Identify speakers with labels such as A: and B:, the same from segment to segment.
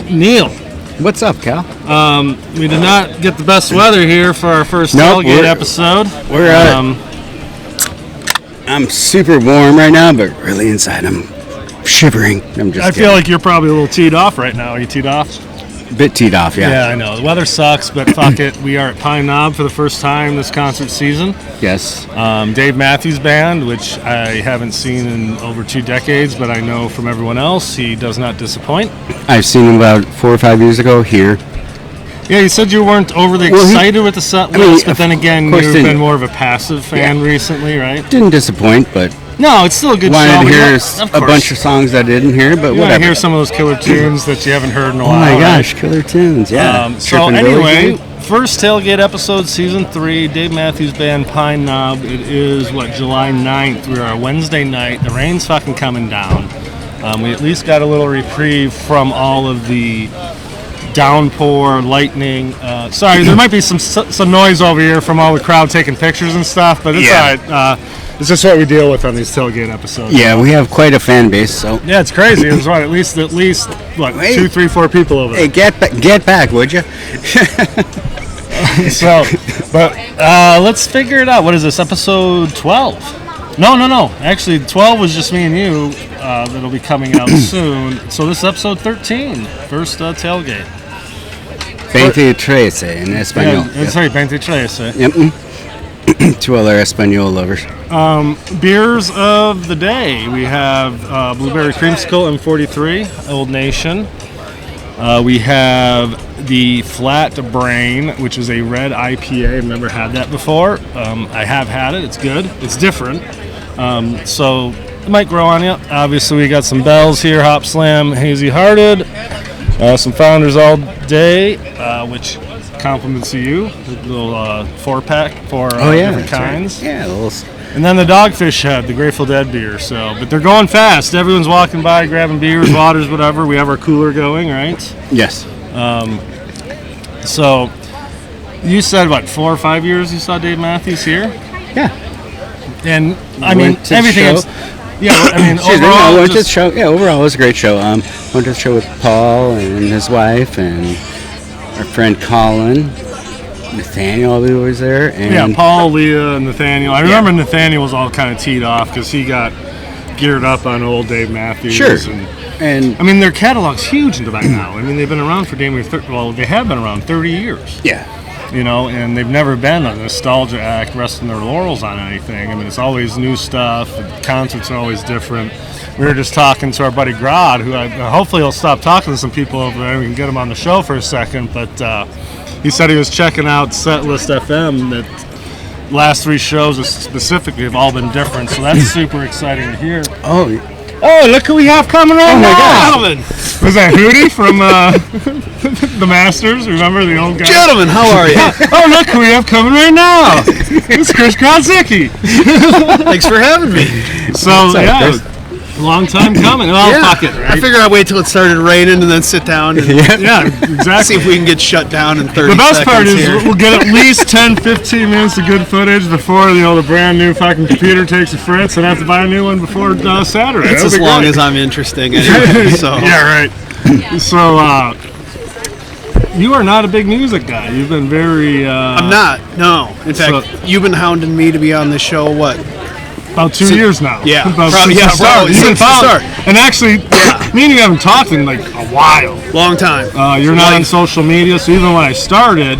A: Neil.
B: What's up, Cal?
A: We did not get the best weather here for our first Tailgate episode.
B: I'm super warm right now, but really inside I'm shivering.
A: I feel like you're probably a little teed off right now. Are you teed off?
B: A bit teed off, yeah.
A: Yeah, I know. The weather sucks, but fuck it. We are at Pine Knob for the first time this concert season.
B: Yes.
A: Dave Matthews Band, which I haven't seen in over 2 decades, but I know from everyone else he does not disappoint.
B: I've seen him about 4 or 5 years ago here.
A: Yeah, you said you weren't overly excited with the set list, but then again, you've been more of a passive fan recently, right?
B: Didn't disappoint, but...
A: No, it's still a good show.
B: Wanted to hear a bunch of songs I didn't hear, but
A: you
B: whatever.
A: Want to hear some of those killer tunes that you haven't heard in a while.
B: Oh my gosh,
A: right?
B: Killer tunes, yeah.
A: So anyway, first Tailgate episode, season 3, Dave Matthews Band, Pine Knob. It is, July 9th. We're on a Wednesday night. The rain's fucking coming down. We at least got a little reprieve from all of the downpour, lightning. Sorry, there might be some noise over here from all the crowd taking pictures and stuff, but it's all right. It's just what we deal with on these Tailgate episodes.
B: Yeah, we have quite a fan base, so...
A: Yeah, it's crazy. There's at least 2, 3, 4 people over there.
B: Hey, get back, would you?
A: Let's figure it out. What is this, episode 12? No. Actually, 12 was just me and you. That'll be coming out soon. So this is episode 13, first Tailgate.
B: 23 in Espanol.
A: Yeah, that's right, 23.
B: Yep. To all our Espanol lovers.
A: Beers of the day. We have Blueberry Creamsicle M43, Old Nation. We have the Flat Brain, which is a red IPA. I've never had that before. I have had it. It's good. It's different. So it might grow on you. Obviously, we got some Bells here, Hop Slam, Hazy Hearted. Some Founders All Day, which compliments to you. A little 4-pack for different kinds.
B: Right. Yeah,
A: and then the Dogfish Head, the Grateful Dead beer. But they're going fast. Everyone's walking by, grabbing beers, waters, whatever. We have our cooler going, right?
B: Yes.
A: So you said 4 or 5 years you saw Dave Matthews here?
B: Yeah.
A: And I mean everything.
B: Overall, went to the show. Yeah, overall it was a great show. Went to the show with Paul and his wife and our friend Colin. Nathaniel was there. And
A: Paul, Leah, and Nathaniel. I remember Nathaniel was all kind of teed off because he got geared up on old Dave Matthews.
B: Sure. And I
A: mean, their catalog's huge by now. I mean, they've been around for damn near they have been around 30 years.
B: Yeah.
A: And they've never been a nostalgia act resting their laurels on anything. I mean, it's always new stuff. The concerts are always different. We were just talking to our buddy Grod, who hopefully he'll stop talking to some people over there. We can get him on the show for a second. But he said he was checking out Setlist FM. That last 3 shows specifically have all been different. So that's super exciting to hear. Oh, look who we have coming on now. Gentlemen. Was that Hootie from the Masters? Remember the old guy?
C: Gentlemen, how are you?
A: Oh, look who we have coming right now. It's Chris Grodzicki.
C: Thanks for having me.
A: So, long time coming. Well, fuck it, right?
C: I figured I'd wait till it started raining and then sit down and
A: exactly.
C: see if we can get shut down in 30 seconds.
A: The best part is
C: here.
A: we'll get at least 10, 15 minutes of good footage before the brand new fucking computer takes a fritz and have to buy a new one before Saturday.
C: It's as long as I'm interesting anyway. So.
A: Yeah, right. So, you are not a big music guy. You've been very...
C: I'm not, no. In fact, you've been hounding me to be on this show,
A: about 2 years now.
C: Yeah.
A: Probably, since the start. And actually, me and you haven't talked in a while.
C: Long time.
A: You're not on social media, so even when I started,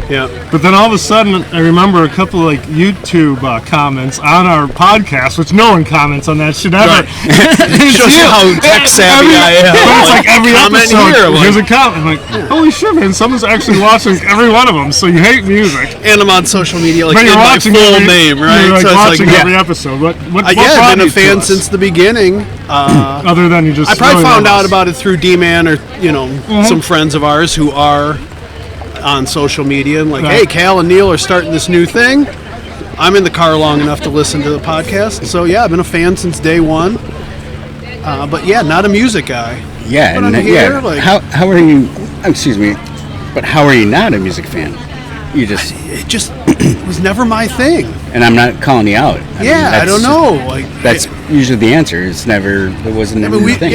A: but then all of a sudden, I remember a couple of YouTube comments on our podcast, which no one comments on that shit ever.
C: Right. It shows you how tech savvy I am.
A: But it's like every episode, here's a comment. I'm like, holy shit, man, someone's actually watching every one of them, so you hate music.
C: And I'm on social media, in
A: you're
C: my full name, right?
A: You're
C: so
A: watching every episode.
C: I've been a fan since the beginning.
A: Other than you just...
C: I probably found out about it through D-Man or, some friends of ours who are on social media and hey, Kal and Neil are starting this new thing. I'm in the car long enough to listen to the podcast. So, I've been a fan since day one. But, not a music guy.
B: Yeah, how are you... Excuse me. But how are you not a music fan? You just...
C: It was never my thing.
B: And I'm not calling you out.
C: I don't know.
B: That's usually the answer. It wasn't never your thing.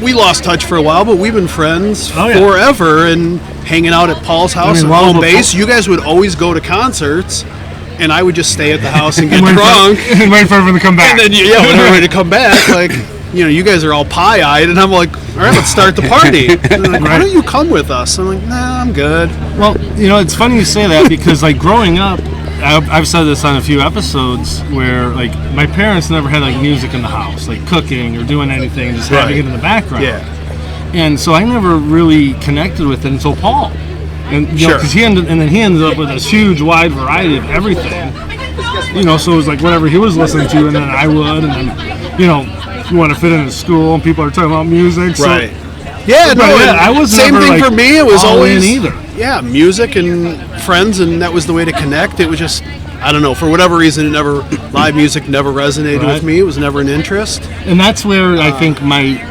C: we lost touch for a while, but we've been friends forever and hanging out at Paul's house at home base. You guys would always go to concerts, and I would just stay at the house and get drunk.
A: And wait for everyone to come back.
C: And then, when they're ready to come back, like, you guys are all pie-eyed, and I'm like, all right, let's start the party. And they're like, why don't you come with us? I'm like, nah, I'm good.
A: Well, it's funny you say that because, like, growing up, I've said this on a few episodes where, like, my parents never had, like, music in the house, like cooking or doing anything, just having it in the background. Yeah. And so I never really connected with it until Paul. And, because he ended up with this huge, wide variety of everything. So it was like whatever he was listening to, and then I would, and then, you want to fit into school, and people are talking about music. So,
C: right. Yeah,
A: I was
C: same
A: never,
C: thing
A: like,
C: for me. It was always
A: either.
C: Yeah, music and friends, and that was the way to connect. It was just, I don't know, for whatever reason, live music never resonated with me. It was never an interest.
A: And that's where I think my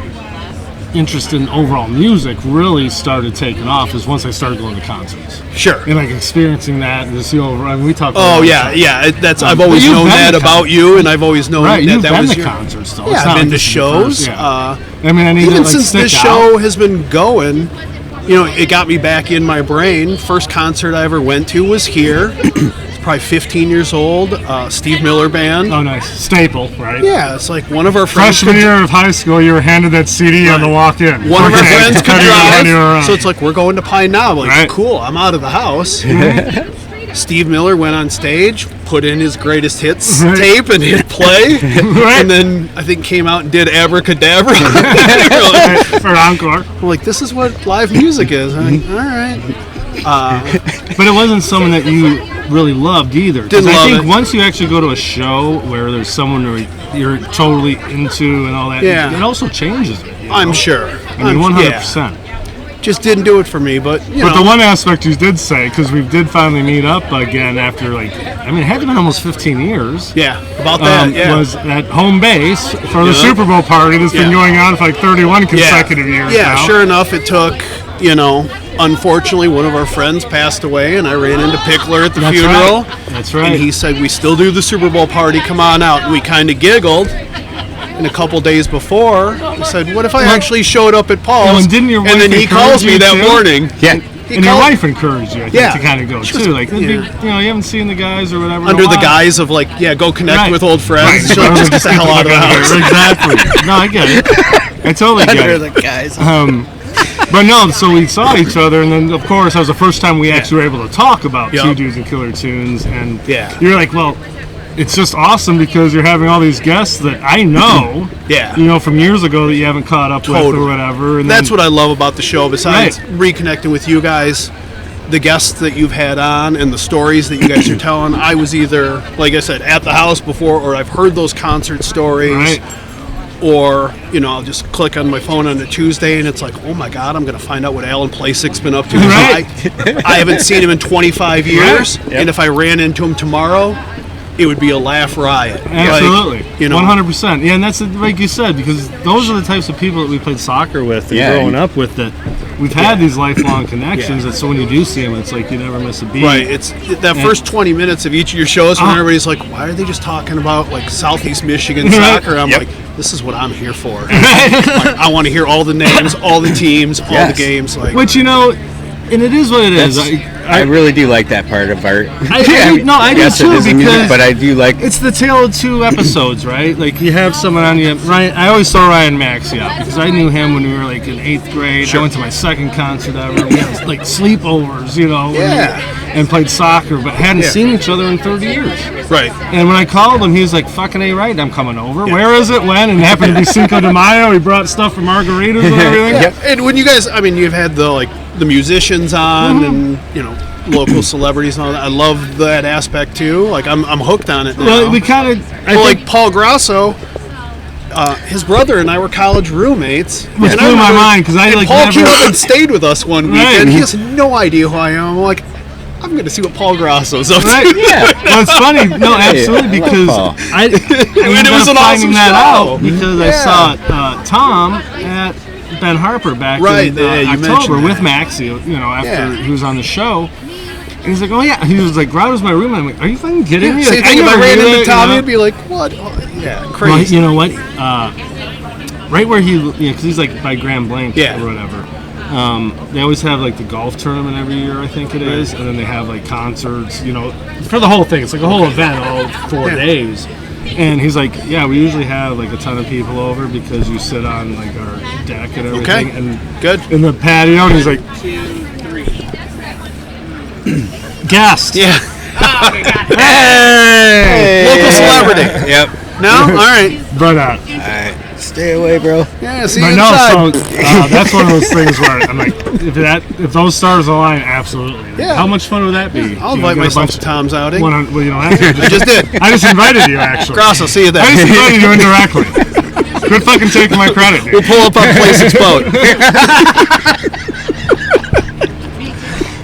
A: interest in overall music really started taking off, is once I started going to concerts.
C: Sure.
A: And like experiencing that, and just, we talk about
C: that's I've always known that about you, and I've always known that was your
A: concerts, though.
C: Yeah, I've been to shows.
A: Even
C: since this show has been going, it got me back in my brain. First concert I ever went to was here. It's probably 15 years old. Steve Miller Band.
A: Oh, nice. Staple, right?
C: Yeah, it's like one of our friends.
A: Freshman year of high school, you were handed that CD on the walk-in.
C: One of our friends could drive, so it's like, we're going to Pine now. I'm like, cool, I'm out of the house. Steve Miller went on stage, put in his greatest hits tape, and hit play. And then I think came out and did Abracadabra
A: for encore.
C: We're like, this is what live music is. I'm like, all right.
A: But it wasn't someone that you really loved either.
C: Didn't love
A: I think
C: it.
A: once you actually go to a show where there's someone you're totally into and all that, it also changes it.
C: I'm sure.
A: 100%.
C: Just didn't do it for me, but
A: the one aspect you did say, because we did finally meet up again after it had to have been almost 15 years.
C: Yeah, about that.
A: Was at home base for the Super Bowl party that's been going on for like 31 consecutive years.
C: Yeah,
A: now.
C: Sure enough, it took, unfortunately, one of our friends passed away, and I ran into Pickler at the funeral.
A: Right. That's right.
C: And he said, we still do the Super Bowl party, come on out. And we kind of giggled. And a couple days before, I said, what if I actually showed up at Paul's?
A: And
C: then he calls me that morning.
B: Yeah.
A: And your wife encouraged you, I think, to kind of go, too. Like, you haven't seen the guys or whatever.
C: Under the guise of, go connect with old friends. She's like, just get the hell out of the house.
A: Exactly. No, I get it. I totally get it.
B: Under the guise.
A: But no, so we saw each other, and then, of course, that was the first time we actually were able to talk about Two Dudes and Killer Tunes. And you're like, well, it's just awesome because you're having all these guests that I know, from years ago that you haven't caught up with or whatever. And
C: that's what I love about the show. Besides reconnecting with you guys, the guests that you've had on and the stories that you guys are telling, I was either, like I said, at the house before, or I've heard those concert stories.
A: Right.
C: Or, I'll just click on my phone on a Tuesday and it's like, oh my God, I'm going to find out what Alan Plasic's been up to.
A: Right.
C: I haven't seen him in 25 years. Right. And if I ran into him tomorrow, it would be a laugh riot.
A: Absolutely. 100%. Yeah, and that's like you said, because those are the types of people that we played soccer with and growing up with, that we've had these lifelong connections, that so when you do see them, it's like you never miss a beat.
C: Right. It's that first 20 minutes of each of your shows when everybody's like, why are they just talking about Southeast Michigan soccer? I'm like, this is what I'm here for. I want to hear all the names, all the teams, all the games.
A: Which, and it is what it is.
B: I really do like that part of art.
A: I do too, because
B: but I do like
A: it's the tale of two episodes, right? Like you have someone on you. Ryan, I always saw Ryan Maxey out because I knew him when we were in 8th grade. I went to my second concert ever. We had sleepovers, and played soccer, but hadn't seen each other in 30 years.
C: Right.
A: And when I called him, he was like, "Fucking A, right? I'm coming over. Yeah. Where is it? When?" And it happened to be Cinco de Mayo. He brought stuff for margaritas and everything.
C: And when you guys, you've had the musicians on and local celebrities and all that. I love that aspect too. I'm hooked on it now.
A: Well, we kind of
C: Paul Grasso, his brother and I were college roommates.
A: Which blew my mind because
C: Paul came up and stayed with us one weekend. He has no idea who I am. I'm like, I'm going to see what Paul Grasso's up to.
A: Right? Yeah. Well, it's funny. No, absolutely, because I ended up finding that out because I saw Tom at Ben Harper back in October with Maxie, after he was on the show. And he's like, oh, yeah. He was like, Grod was my roommate. I'm like, are you fucking kidding me?
C: Same thing if I ran into Tommy, he'd be like, what? Oh, yeah, crazy.
A: Well, you know what? right where because he's like by Grand Blanc or whatever. They always have like the golf tournament every year, I think it is, and then they have like concerts, for the whole thing. It's like a whole event all 4 days. And he's like, yeah, we usually have like a ton of people over because you sit on like our deck and everything.
C: Okay.
A: And
C: good.
A: In the patio, and he's like,
D: 2, 3.
A: guest.
D: Oh,
C: Hey! Local celebrity.
B: Yep.
C: No? All right.
A: But
B: All right. Stay away, bro.
C: Yeah, see
A: but
C: you
A: no,
C: inside.
A: so that's one of those things where I'm like, if those stars align, absolutely.
C: Yeah.
A: How much fun would that be?
C: I'll invite myself to Tom's outing.
A: Well, you don't have to.
C: I just did.
A: I just invited you, actually.
C: Cross, I'll see you there.
A: I just invited you indirectly. Quit fucking taking my credit, dude.
C: We'll pull up on Place's boat.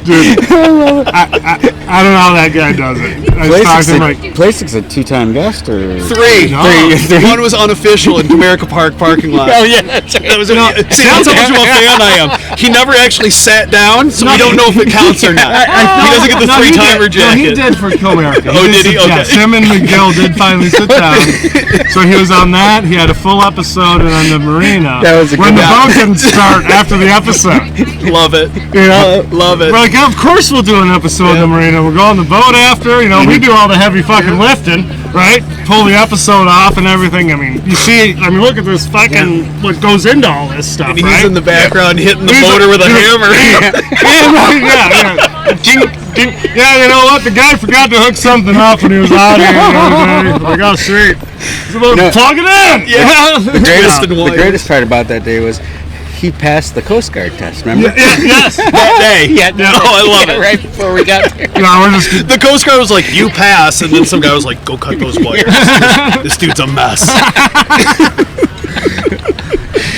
A: Dude, I don't know how that guy does it. I was talking like,
B: Place's a 2-time guest, or
C: 3.
A: No.
B: Three.
C: One was unofficial in Comerica Park parking lot.
B: Oh yeah, that's right.
C: That was see, that's how much of a fan I am. He never actually sat down, so we don't know if it counts or not. He doesn't get the 3-timer jacket.
A: No, he did for Comerica.
C: Oh, did he? Okay.
A: Yes, him and McGill did finally sit down. So he was on that. He had a full episode, and on the marina.
B: That was a
A: when
B: good
A: the
B: one.
A: boat didn't start after the episode.
C: Love it. Love it.
A: We're like, of course we'll do an episode in the marina. We'll go on the boat after. We do all the heavy fucking lifting, right? Pull the episode off and everything. I mean, you see, look at this fucking what goes into all this stuff,
C: And he's
A: right?
C: in the background hitting the motor with a hammer.
A: Yeah. Ding, ding. Yeah, you know what? The guy forgot to hook something up when he was out here the other day. Like, oh, sweet. He's about to plug it in.
C: Yeah.
B: The greatest part about that day was he passed the Coast Guard test. Remember?
A: Yes.
C: That day.
B: Yeah.
C: Oh, I love it.
B: Right before we got there.
A: No, we're just.
C: The Coast Guard was like, you pass, and then some guy was like, go cut those wires. This dude's a mess.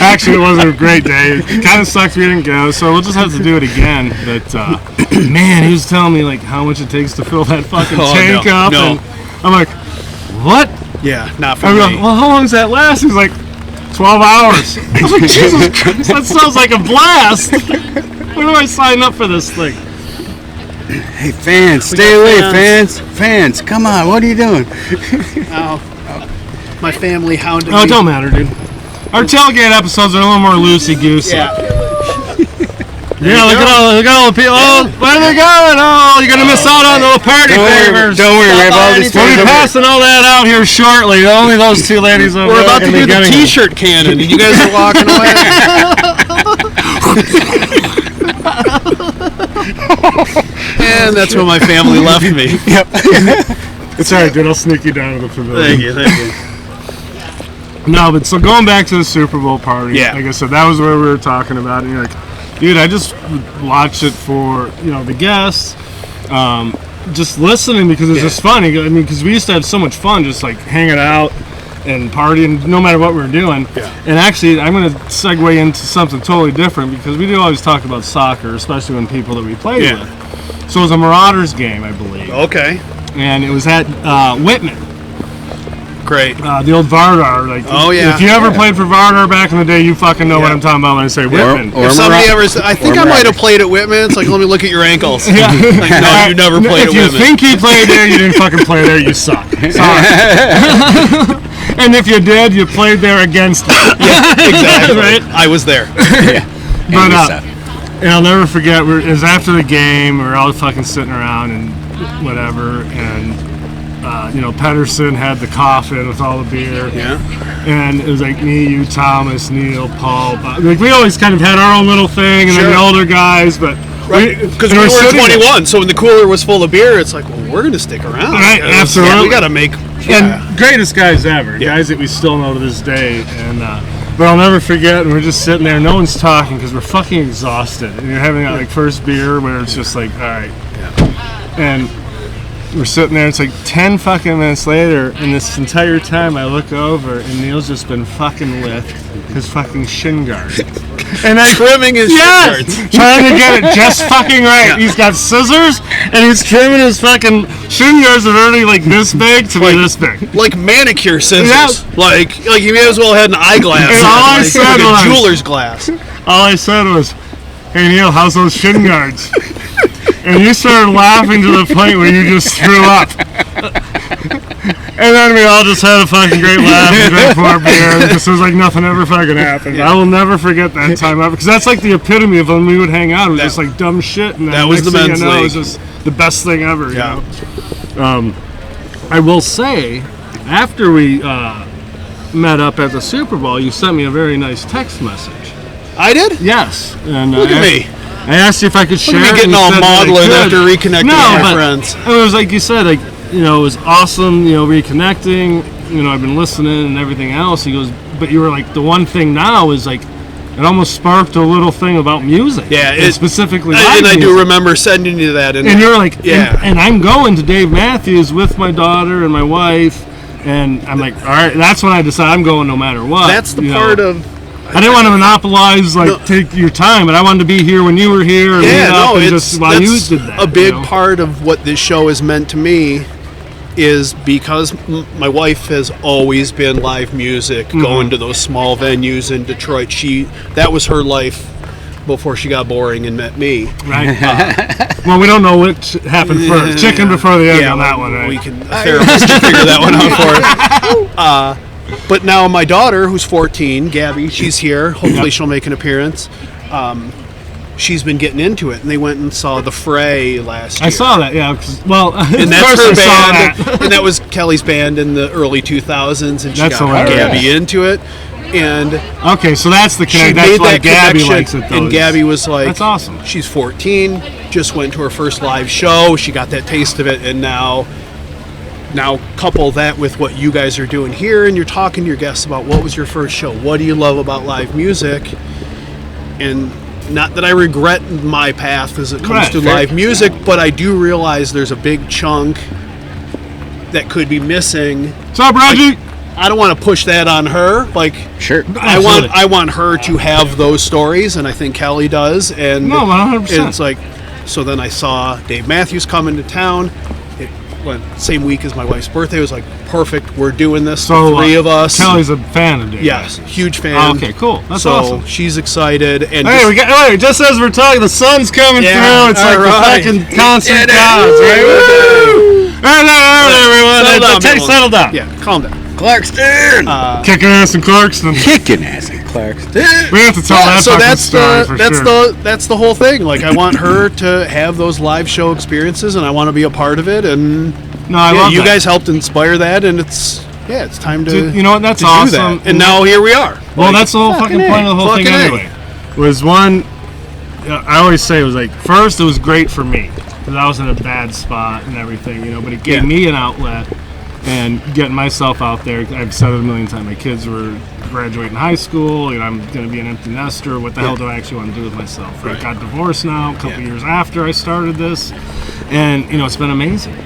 A: Actually, it wasn't a great day. It kind of sucks we didn't go, so we'll just have to do it again. But man, he was telling me like how much it takes to fill that fucking tank up, and I'm like, what?
C: Yeah, not for
A: I'm
C: me.
A: like, well, how long does that last? He's like, 12 hours. I was like, Jesus Christ, that sounds like a blast. When do I sign up for this thing?
B: Hey, fans, stay away, fans. Fans, come on. What are you doing?
C: My family hounded
A: Oh,
C: me.
A: it don't matter, dude. Our tailgate episodes are a little more loosey-goosey.
C: Yeah.
A: Yeah, look at all the people. Oh, where are they going? Oh, you're going to miss out on the party favors.
B: Don't worry, we have all these
A: We'll be
B: fans over.
A: passing all that out here shortly. Only those two ladies over
C: We're
A: there
C: about to
A: can be
C: do the
A: getting them.
C: T-shirt cannon, and you guys are walking away. And that's when my family left me.
B: Yep.
A: It's all right, dude. I'll sneak you down to the pavilion.
C: Thank you.
A: No, but so going back to the Super Bowl party,
C: Yeah.
A: like I said, that was where we were talking about it. And you're like, dude, I just watched it for, the guests, just listening because it's just funny. I mean, because we used to have so much fun just like hanging out and partying no matter what we were doing.
C: Yeah.
A: And actually, I'm going to segue into something totally different because we do always talk about soccer, especially when people that we play with. So it was a Marauders game, I believe.
C: Okay.
A: And it was at Whitman.
C: Great.
A: The old Vardar, like, if you ever played for Vardar back in the day, you fucking know what I'm talking about when I say Whitman.
C: If somebody ever, I think I might have played at Whitman. It's like, let me look at your ankles. Like, no, you never played at
A: If you
C: Whitman.
A: think you played there, you didn't fucking play there. You suck. Sorry. And if you did, you played there against me.
C: Exactly.
A: Right?
C: I was there.
A: But and I'll never forget. It was after the game. We were all fucking sitting around and whatever, and Pedersen had the coffin with all the beer.
C: Yeah.
A: And it was like me, you, Thomas, Neil, Paul. Bob. Like we always kind of had our own little thing, and then the older guys, but
C: because we were 21, so when the cooler was full of beer, it's like, well, we're gonna stick around.
A: Right, absolutely.
C: We gotta make.
A: And greatest guys ever, guys that we still know to this day. And but I'll never forget. And we're just sitting there, no one's talking because we're fucking exhausted. And you're having that like first beer where it's just like, all right. And we're sitting there. It's like 10 fucking minutes later, and this entire time I look over, and Neil's just been fucking with his fucking shin guard. And I'm
C: trimming his shin guards.
A: Trying to get it just fucking right. He's got scissors, and he's trimming his fucking shin guards that are already like this big to be this big.
C: Like manicure scissors.
A: Yeah.
C: Like he may as well had an eyeglass.
A: And all I said was,
C: a jeweler's glass.
A: All I said was, hey Neil, how's those shin guards? And you started laughing to the point where you just threw up. And then we all just had a fucking great laugh and drank more beer. It just was like nothing ever fucking happened. I will never forget that time ever, because that's like the epitome of when we would hang out. It was just like dumb shit. And
C: that was the men's league.
A: It was just the best thing ever. You know? I will say, after we met up at the Super Bowl, you sent me a very nice text message.
C: I did?
A: Yes. And
C: Look at me.
A: I asked you if I could share.
C: Look at me getting all maudlin after reconnecting with my friends.
A: It was like you said, like, you know, it was awesome, you know, reconnecting. You know, I've been listening and everything else. He goes, but you were like, the one thing now is like, it almost sparked a little thing about music.
C: Yeah,
A: specifically.
C: And I do remember sending you that.
A: And you're like, and I'm going to Dave Matthews with my daughter and my wife, and I'm like, all right, that's when I decided I'm going no matter what.
C: That's the part of.
A: I didn't want to monopolize, take your time, but I wanted to be here when you were here. And
C: it's
A: while you did that.
C: A big part of what this show has meant to me is because my wife has always been live music, going to those small venues in Detroit. That was her life before she got boring and met me.
A: Right. Well, we don't know which happened first. Chicken before the egg on that one, right?
C: We can therapist can figure that one out for us. But now my daughter, who's 14, Gabby, she's here. Hopefully she'll make an appearance. She's been getting into it, and they went and saw The Fray last year.
A: I saw that, yeah. Well,
C: and that's her band, and that was Kelly's band in the early 2000s, and she got Gabby into it. And
A: okay, so that's the connection. That's why Gabby likes it, though.
C: And Gabby was like,
A: "That's awesome."
C: She's 14, just went to her first live show. She got that taste of it, and now couple that with what you guys are doing here, and you're talking to your guests about what was your first show, what do you love about live music, and not that I regret my path as it comes to live music, but I do realize there's a big chunk that could be missing.
A: What's up, Reggie?
C: I don't want to push that on her. Like,
B: sure,
C: I want her to have those stories, and I think Kelly does. And
A: 100%.
C: It's like, so then I saw Dave Matthews come into town. Same week as my wife's birthday. It was like, perfect, we're doing this, the three of us.
A: Kelly's a fan of Dave.
C: Yes, huge fan.
A: Oh, okay, cool. That's awesome.
C: So she's excited. And
A: just as we're talking, the sun's coming through. It's like the fucking concert gods, right? Hello, everyone. Settle down.
C: Yeah, calm down.
B: Clarkston!
A: Kicking ass in Clarkston.
B: Kicking ass in Clarkston.
A: We have to tell that story for sure.
C: That's the whole thing. Like, I want her to have those live show experiences, and I want to be a part of it. And
A: I love
C: you guys helped inspire that, and it's time to.
A: Dude, you know what? That's awesome.
C: And now here we are.
A: Well, that's the whole fucking point of the whole thing anyway. Was one. I always say it was like, first it was great for me because I was in a bad spot and everything, but it gave me an outlet. And getting myself out there, I've said it a million times. My kids were graduating high school. I'm going to be an empty nester. What the hell do I actually want to do with myself? I got divorced now, a couple years after I started this, and it's been amazing.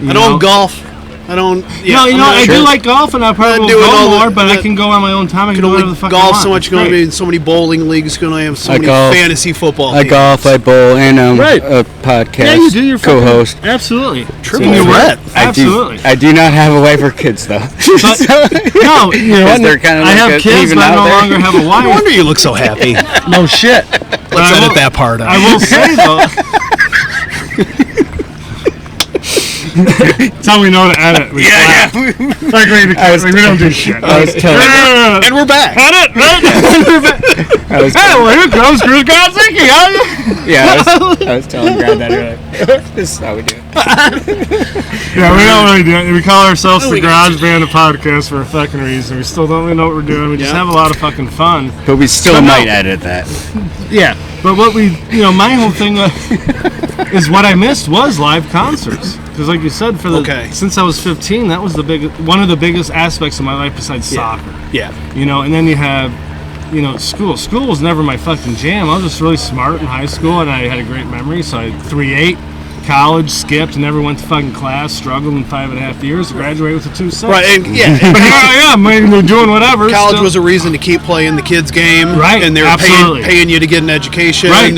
C: I don't golf. I don't.
A: I do like golf, and I probably will go more. But I can go on my own time. I can do whatever the fuck I want.
C: Golf so much. Going to be in so many bowling leagues. Going to have so many fantasy football.
B: I golf. I bowl, and a podcast.
A: Yeah, you do your
B: co-host.
A: Absolutely.
C: Triple threat.
A: Absolutely.
B: I do not have a wife or kids though.
A: No, I have kids, but I no longer have a wife.
C: No wonder you look so happy.
A: No shit.
C: Let's edit that part out.
A: I will say though. That's how we know to edit. We don't do shit.
B: I was telling
C: and we're back.
A: Edit, right? Here comes Chris Grodzicki.
B: Yeah, I was telling Grod that earlier. This is how we do it.
A: Yeah, we don't really do it. We call ourselves the Garage Band of Podcast for a fucking reason. We still don't really know what we're doing. We just have a lot of fucking fun.
B: But we still might edit that.
A: Yeah, but what my whole thing is what I missed was live concerts. Because like you said, since I was 15, that was one of the biggest aspects of my life besides soccer.
C: Yeah.
A: And then you have, school. School was never my fucking jam. I was just really smart in high school, and I had a great memory. So I had 3.8. College, skipped, never went to fucking class, struggled in 5.5 years to graduate with a 2.6.
C: Right, and
A: but here I am, doing whatever.
C: College was a reason to keep playing the kids' game.
A: Right,
C: and they were paying you to get an education.
A: Right.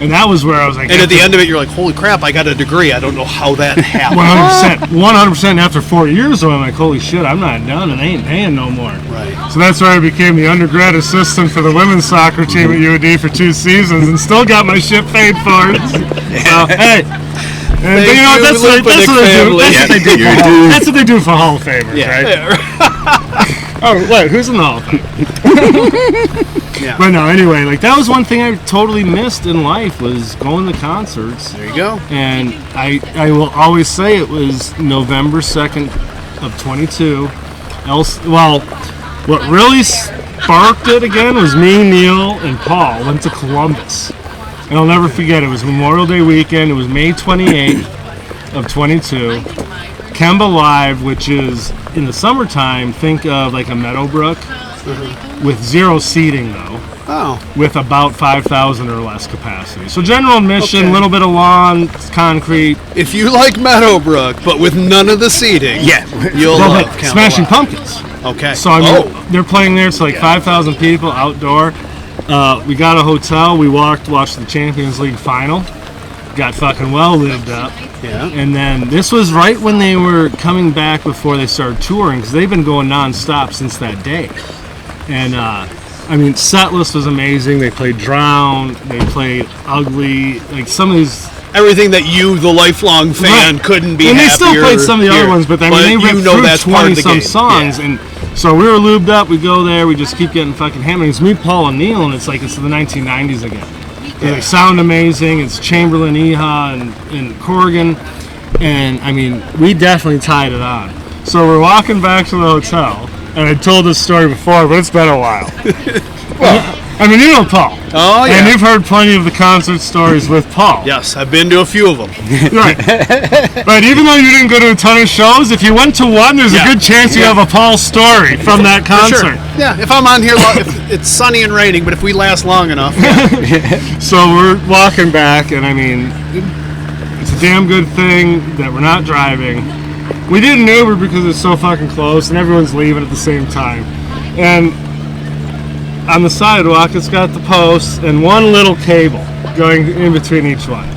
C: And
A: that was where I was like...
C: And at the end of it, you're like, holy crap, I got a degree. I don't know how that happened.
A: 100%. After 4 years, I'm like, holy shit, I'm not done, and they ain't paying no more.
C: Right.
A: So that's where I became the undergrad assistant for the women's soccer team at UAD for 2 seasons and still got my shit paid for it. So, hey... And you know, that's what they do. That's what they do for Hall of Famers, right? Oh, wait, who's in the Hall of Fame?
C: Yeah.
A: But no, anyway, like that was one thing I totally missed in life was going to concerts.
C: There you go.
A: And I will always say it was November 2nd of 22. Well, what really sparked it again was me, Neil, and Paul went to Columbus. And I'll never forget, it was Memorial Day weekend. It was May 28th of 22. Kemba Live, which is in the summertime, think of like a Meadowbrook with zero seating though.
C: Oh.
A: With about 5,000 or less capacity. So general admission, a little bit of lawn, concrete.
C: If you like Meadowbrook, but with none of the seating, you'll love Kemba
A: Smashing
C: Live.
A: Pumpkins.
C: Okay.
A: So I mean, they're playing there. It's like 5,000 people outdoor. We got a hotel. We watched the Champions League final. Got fucking well lived up.
C: Yeah.
A: And then this was right when they were coming back before they started touring, because they've been going nonstop since that day. And I mean, set list was amazing. They played Drown. They played Ugly. Like some of these.
C: Everything that you, the lifelong fan, couldn't be
A: and
C: happier.
A: they still played some of the other ones, but I mean, they ripped through
C: that's part of the
A: 20-some
C: game.
A: songs, and so we were lubed up. We go there, we just keep getting fucking hammered. It's me, Paul, and Neil, and it's like it's the 1990s again. And they sound amazing. It's Chamberlain, Eha, and Corrigan, and I mean, we definitely tied it on. So we're walking back to the hotel, and I told this story before, but it's been a while. Well, I mean, you know Paul.
C: Oh, yeah.
A: And you've heard plenty of the concert stories with Paul.
C: Yes, I've been to a few of them.
A: Right. But even though you didn't go to a ton of shows, if you went to one, there's a good chance you have a Paul story from that concert.
C: Sure. Yeah, if I'm on here, if it's sunny and raining, but if we last long enough.
A: So we're walking back, and I mean, it's a damn good thing that we're not driving. We did an Uber because it's so fucking close, and everyone's leaving at the same time. And on the sidewalk, it's got the posts and one little cable going in between each one.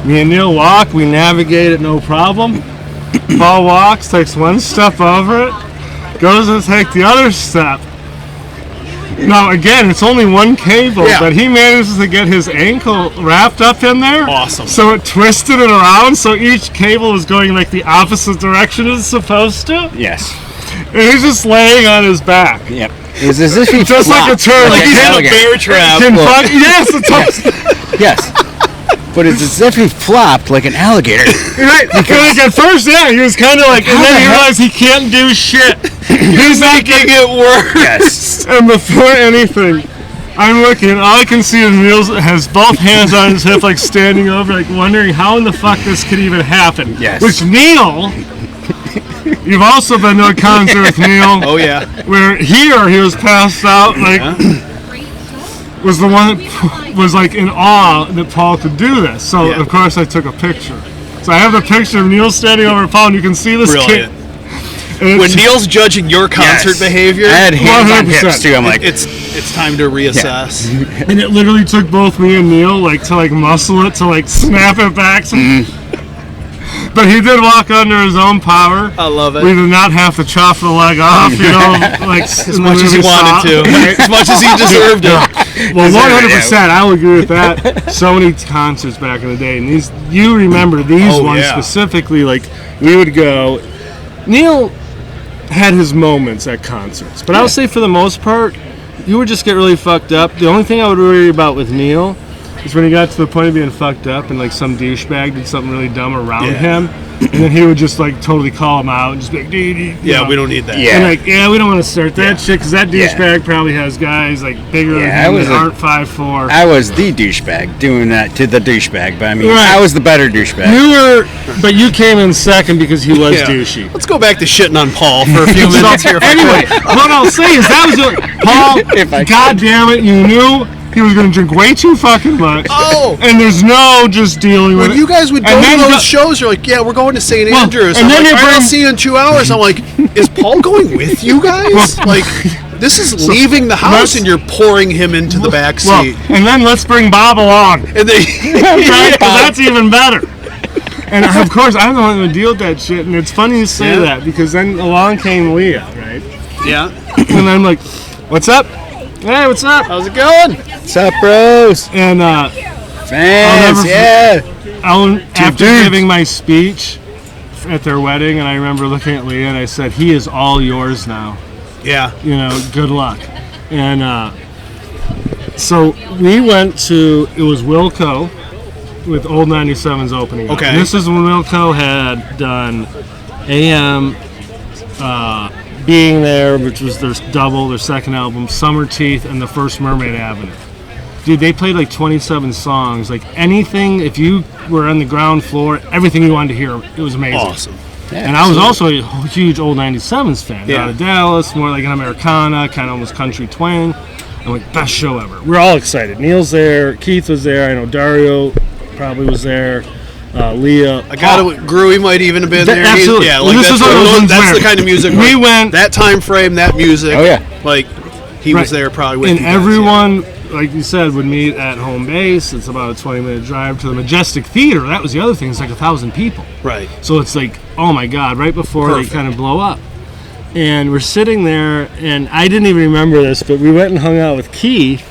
A: Me and Neil walk, we navigate it no problem. Paul walks, takes one step over it, goes to take the other step. Now again, it's only one cable, but he manages to get his ankle wrapped up in there.
C: Awesome.
A: So it twisted it around, so each cable is going like the opposite direction it's supposed to.
B: Yes.
A: And he's just laying on his back.
B: Yep. It was as if he
A: just like a turtle.
C: Like he's in a bear trap.
A: Yes,
B: yes. But it's as if he flopped like an alligator.
A: Right. Like at first, he was kind of like, and then he realized he can't do shit. He's making it worse.
B: Yes.
A: And before anything, I'm looking, and all I can see is Neil has both hands on his hip, like standing over, like wondering how in the fuck this could even happen.
B: Yes.
A: Which Neil, you've also been to a concert with Neil.
C: Oh yeah.
A: Where he was passed out, like was the one that was like in awe that Paul could do this. So of course I took a picture. So I have the picture of Neil standing over Paul, and you can see this kid.
C: When Neil's judging your concert behavior,
B: I had hands on hips too. I'm like,
C: it's time to reassess.
A: Yeah. And it literally took both me and Neil to muscle it, to snap it back. But he did walk under his own power.
C: I love it.
A: We did not have to chop the leg off,
C: as much as he wanted to, as much as he deserved it.
A: Well, 100%, I will agree with that. So many concerts back in the day, and you remember these ones specifically. Like we would go. Neil had his moments at concerts, but I would say for the most part, you would just get really fucked up. The only thing I would worry about with Neil is when he got to the point of being fucked up and some douchebag did something really dumb around him, and then he would just totally call him out and just be like,
C: we don't need that.
A: And we don't want to start that shit, because that douchebag probably has guys bigger than him that aren't 5'4".
B: I was the douchebag doing that to the douchebag, but I mean, I was the better douchebag.
A: But you came in second because he was douchey.
C: Let's go back to shitting on Paul for a few minutes here.
A: Anyway, what I'll say is that was Paul. God damn it, you knew he was going to drink way too fucking much.
C: Oh!
A: And there's no just dealing with it.
C: When you guys would go to those shows, you're like, we're going to St. Andrews. And then I'll see you in 2 hours. I'm like, is Paul going with you guys? This is leaving the house and you're pouring him into the back seat.
A: And then let's bring Bob along.
C: And
A: that's even better. And of course, I'm the one who would deal with that shit. And it's funny you say that, because then along came Leah, right?
C: Yeah.
A: And I'm like, what's up? Hey, what's up?
C: How's it going?
B: What's up, bros?
A: And
B: Fans,
A: After giving my speech at their wedding, and I remember looking at Leah and I said, he is all yours now.
C: Yeah.
A: You know, good luck. And so we went to, it was Wilco with Old 97's opening.
C: Okay.
A: And this is when Wilco had done AM Being There, which was their second album, Summer Teeth, and the first Mermaid Avenue. Dude, they played like 27 songs. Like anything, if you were on the ground floor, everything you wanted to hear, it was amazing.
C: Awesome.
A: Yeah, and I was also a huge Old 97's fan.
C: Yeah.
A: Out of Dallas, more like an Americana, kind of almost country twang. I'm like, best show ever. We're all excited. Neil's there, Keith was there, I know Dario probably was there, Leah.
C: I got it. Groovy might even have been there.
A: Absolutely.
C: Yeah, like that's the kind of music.
A: We went
C: that time frame, that music.
B: Oh yeah.
C: Like he was there probably with
A: and
C: you guys,
A: everyone, like you said, would meet at home base. It's about a 20-minute drive to the Majestic Theater. That was the other thing. It's like 1,000 people.
C: Right.
A: So it's like, oh my God, right before they kind of blow up. And we're sitting there, and I didn't even remember this, but we went and hung out with Keith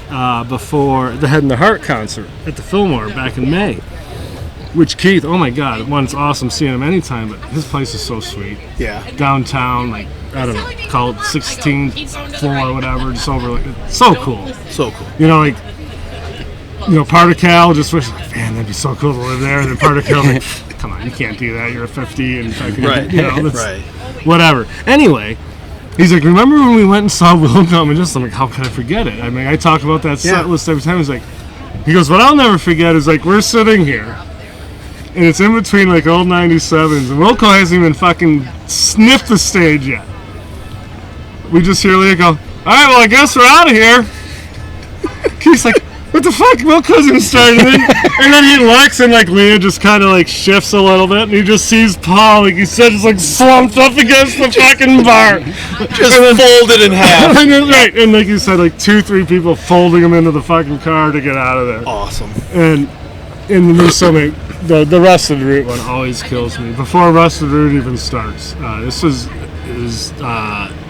A: before the Head and the Heart concert at the Fillmore back in May. Which Keith, oh my God, one, it's awesome seeing him anytime, but his place is so sweet.
C: Yeah.
A: Downtown, like, I don't know, called 16th floor or whatever, just over, like, it's so cool.
C: So cool.
A: You know, like, you know, part of Cal just wish, like, man, that'd be so cool to live there. And then part of Cal, like, come on, you can't do that. You're a 50 and fucking,
C: Right.
A: you know, that's,
C: Right.
A: whatever. Anyway, he's like, remember when we went and saw Wilco? And just, I'm like, how can I forget it? I mean, I talk about that set list every time. He's like, he goes, what I'll never forget is, like, we're sitting here, and it's in between, like, old 97s, and Wilco hasn't even fucking sniffed the stage yet. We just hear Leah go, all right, well, I guess we're out of here. He's like, what the fuck? Wilco's even started. And then he looks, and like Leah just kind of like shifts a little bit, and he just sees Paul, like he said, just like slumped up against the fucking bar.
C: Just folded in half.
A: And then, right, and like you said, like 2-3 people folding him into the fucking car to get out of there.
C: Awesome.
A: And there's so many. The Rusted Root one always kills me. Before Rusted Root even starts, this is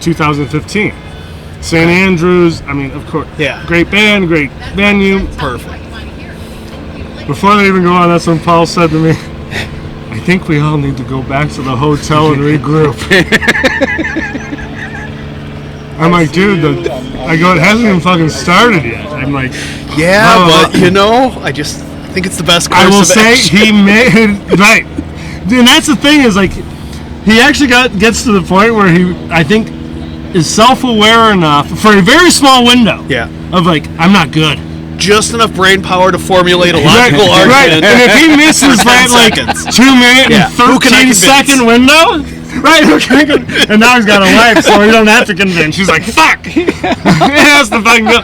A: 2015. St. Andrews, I mean, of course, great band, great venue.
C: Perfect.
A: Before they even go on, that's when Paul said to me, I think we all need to go back to the hotel and regroup. I'm like, dude, I go, it hasn't even fucking started yet. I'm like,
C: yeah, but you know, I think it's the best course
A: I will
C: of
A: say
C: action.
A: he made, right. And that's the thing is, like, he actually gets to the point where he, I think, is self-aware enough for a very small window of like, I'm not good.
C: Just enough brain power to formulate a logical argument.
A: Right, and if he misses that like 2-minute and 13-second window, right, and now he's got a wife, so he don't have to convince. He's like, fuck! He has to fucking go.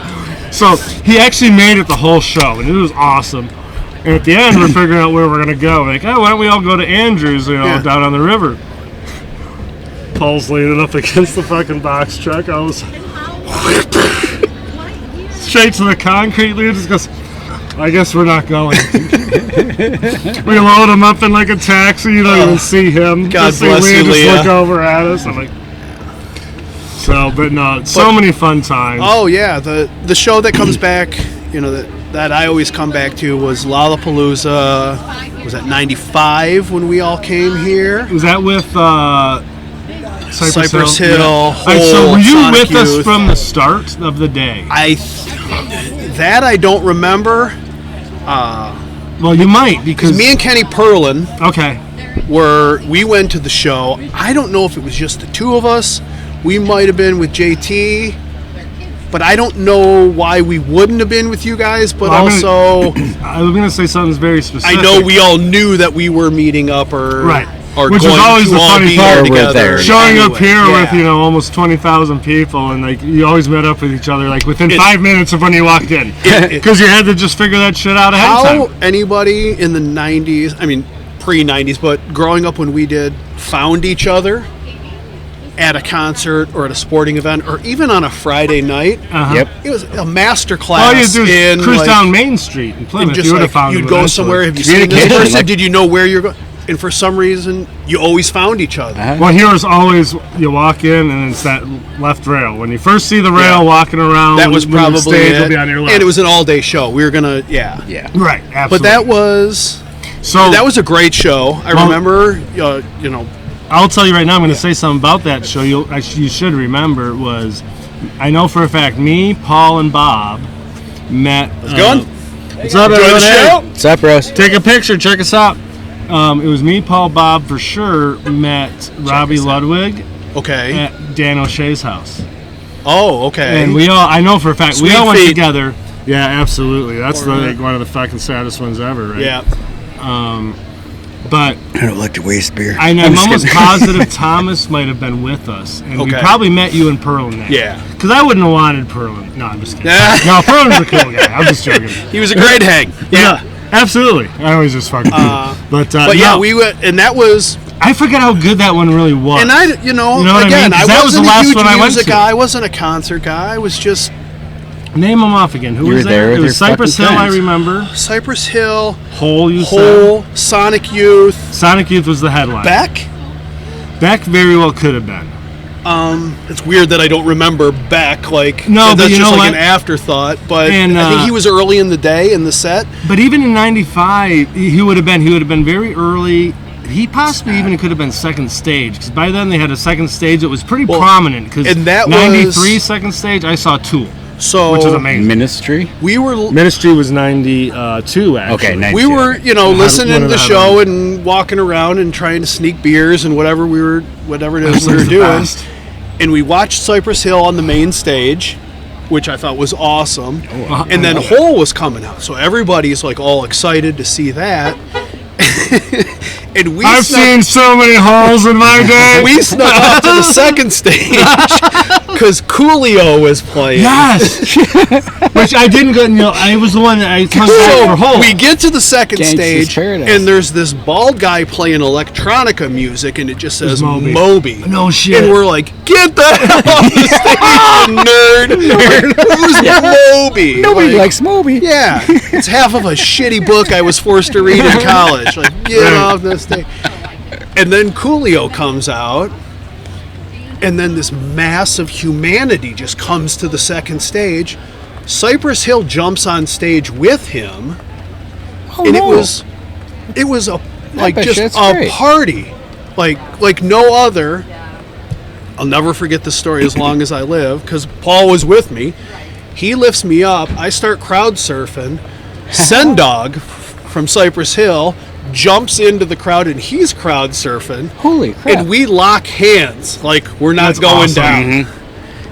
A: So he actually made it the whole show, and it was awesome. And at the end, we're figuring out where we're going to go. Like, oh, why don't we all go to Andrews, you know, down on the river. Paul's leaning up against the fucking box truck. I was straight to the concrete. Leah just goes, I guess we're not going. We load him up in like a taxi. You don't even see him.
C: God
A: just
C: bless you,
A: just
C: Leah.
A: look over at us. I'm like, so, but no, so many fun times.
C: Oh yeah, the show that comes back, you know, that I always come back to was Lollapalooza. Was that '95 when we all came here?
A: Was that with
C: Cypress Hill.
A: Yeah. So were you
C: Sonic
A: with us
C: Youth.
A: from the start of the day?
C: That I don't remember.
A: Well, you might, because
C: Me and Kenny Perlin
A: okay.
C: we went to the show. I don't know if it was just the two of us. We might have been with JT, but I don't know why we wouldn't have been with you guys. But
A: Well,
C: also,
A: I was going to say something very specific.
C: I know we all knew that we were meeting up or
A: Which
C: going
A: is always
C: to
A: the
C: all
A: funny
C: be
A: part.
C: here together.
A: Showing up here
C: Yeah.
A: with, you know, almost 20,000 people, and like you always met up with each other like within 5 minutes of when you walked in, because you had to just figure that shit out ahead of
C: How
A: time.
C: anybody in the 90s, I mean pre-90s, but growing up when we did, found each other at a concert or at a sporting event or even on a Friday night.
B: Yep.
C: It was a master class.
A: All you had to do is
C: in
A: cruise
C: like,
A: down Main Street in
C: and
A: Plymouth.
C: just
A: You would
C: like
A: have found
C: you'd
A: it
C: go
A: eventually.
C: somewhere. Have you seen this
B: Communication,
C: person?
B: like-
C: Did you know where you're going? and for some reason, you always found each other.
A: Well, here was always, you walk in and it's that left rail. When you first see the rail walking around,
C: that was probably
A: the stage
C: it.
A: will be on your left.
C: And it was an all-day show. We were gonna,
B: Yeah.
A: Right, absolutely.
C: But that was a great show. I remember, you know.
A: I'll tell you right now, I'm going to say something about that show you should remember was, I know for a fact, me, Paul, and Bob met.
C: How's it going?
A: What's up,
C: Enjoy the show?
B: What's up, bros?
A: Take a picture. Check us out. It was me, Paul, Bob for sure met Robbie Ludwig
C: Okay.
A: at Dan O'Shea's house.
C: Oh, okay.
A: And I know for a fact,
C: Sweet
A: we all went
C: feet.
A: together. Yeah, absolutely. That's
C: Right.
A: one of the fucking saddest ones ever, right?
C: Yeah.
B: I
A: But
B: don't like to waste beer.
A: I'm almost positive Thomas might have been with us, and we
C: Okay.
A: probably met you in Perlin then.
C: Yeah.
A: Because I wouldn't have wanted Perlin. No, I'm just kidding. No, Perlin's a cool guy. I'm just joking.
C: He was a great hang.
A: Yeah, absolutely. I always just fucking. But
C: yeah,
A: no,
C: we went, and that was.
A: I forget how good that one really was.
C: And I,
A: You know what I mean?
C: again,
A: 'Cause
C: I
A: that was the
C: wasn't a
A: last
C: huge
A: one I went
C: music
A: to.
C: guy. I wasn't a concert guy. I was just
A: Name them off again. Who
B: You
A: was
B: were there
A: there?
B: with
A: It was
B: your
A: Cypress Hill,
B: fucking
A: I
B: friends.
A: remember.
C: Cypress Hill,
A: Hole, you said.
C: Hole, Sonic Youth,
A: Sonic Youth was the headline.
C: Beck.
A: Beck very well could have been.
C: It's weird that I don't remember Beck. Like,
A: No, but
C: that's
A: you
C: just
A: know
C: like
A: what?
C: an afterthought. But
A: And,
C: I think he was early in the day in the set.
A: But even in '95, he would have been very early. He possibly even could have been second stage, because by then they had a second stage that was pretty prominent. Because
C: and that
A: '93
C: was-
A: second stage, I saw Tool,
C: So
A: which is amazing.
B: Ministry?
C: we were
A: Ministry was '92 actually.
B: Okay, 92.
C: we were
A: Had
C: listening
A: one
C: to
A: of
C: the
A: the
C: show
A: headlines.
C: and walking around and trying to sneak beers and whatever it is we were
A: the
C: doing.
A: best.
C: And we watched Cypress Hill on the main stage, which I thought was awesome. And then Hole was coming out, so everybody's like all excited to see that. And we
A: I've seen so many holes in my day.
C: we snuck up to the second stage because Coolio was playing.
A: Yes, which I didn't go. I was the one that I hung
C: So
A: back for Hole.
C: we get to the second
B: Gangsta's
C: stage,
B: Paradise.
C: and there's this bald guy playing electronica music, and it just says
A: Moby.
C: Moby.
A: No shit.
C: And we're like, get the hell off the stage, you nerd! Like, who's Moby?
B: Nobody
C: Like,
B: likes Moby.
C: yeah, it's half of a shitty book I was forced to read in college. Like, get off this stage. And then Coolio comes out, and then this mass of humanity just comes to the second stage. Cypress Hill jumps on stage with him, and
B: no.
C: it was a like
B: bet
C: just
B: that's
C: a
B: great.
C: party, like no other. I'll never forget this story as long as I live, because Paul was with me. He lifts me up. I start crowd surfing. Sendog from Cypress Hill jumps into the crowd, and he's crowd surfing.
B: Holy crap.
C: And we lock hands like we're not
A: That's
C: going
A: awesome.
C: down.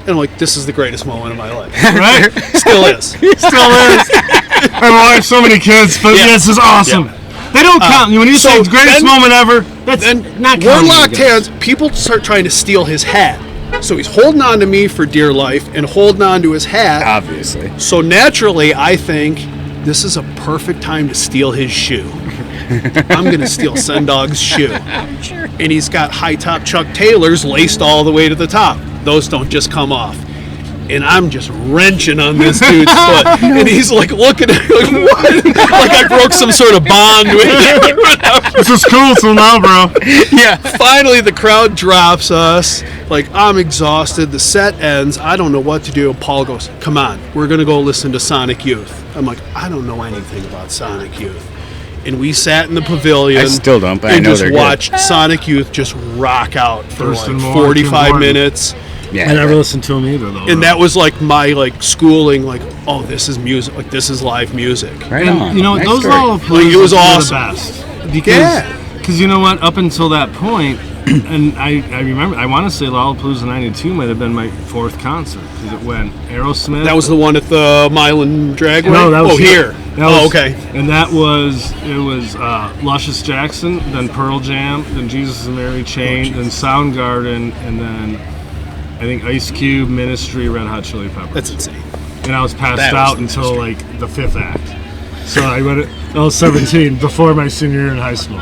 C: And I'm like, this is the greatest moment of my life.
A: right?
C: Still is.
A: Still is. I have so many kids, but
C: Yeah.
A: this is awesome. They don't count. When you say
C: so
A: it's greatest
C: then-
A: moment ever, that's
C: Then
A: not
C: we're
A: counting,
C: locked
A: you guys.
C: hands. People start trying to steal his hat. So he's holding on to me for dear life and holding on to his hat.
B: Obviously.
C: So naturally, I think this is a perfect time to steal his shoe. I'm going to steal Sendog's shoe. And he's got high-top Chuck Taylors laced all the way to the top. Those don't just come off. And I'm just wrenching on this dude's foot. And he's like looking at me like, what? Like I broke some sort of bond with him.
A: This is cool till now, bro.
C: Yeah. Finally, the crowd drops us. Like, I'm exhausted. The set ends. I don't know what to do. And Paul goes, come on, we're going to go listen to Sonic Youth. I'm like, I don't know anything about Sonic Youth. And we sat in the pavilion.
B: I still don't, but I
C: and
B: know
C: just
B: they're good.
C: watched Sonic Youth just rock out for
A: Thurston
C: like
A: Moore,
C: 45
A: Tim Gordon.
C: minutes.
B: Yeah.
A: I never listened to him either, though.
C: And that was like my schooling, like, oh, this is music, like this is live music.
B: Right on.
A: And,
B: Nice
A: those
B: story.
A: Lollapaloozas
C: Like, it was
A: were
C: awesome.
A: the best. Because,
C: Yeah.
A: Because you know what? Up until that point, and I remember, I want to say Lollapalooza '92 might have been my fourth concert. Because it went Aerosmith.
C: That was the one at the Milan Dragway?
A: No, that was
C: here.
A: That was,
C: okay.
A: And it was Luscious Jackson, then Pearl Jam, then Jesus and Mary Chain, then Soundgarden, and then I think Ice Cube, Ministry, Red Hot Chili Peppers.
C: That's insane.
A: And I was passed
C: That was
A: out
C: the
A: until like the fifth act. So I was 17 before my senior year in high school.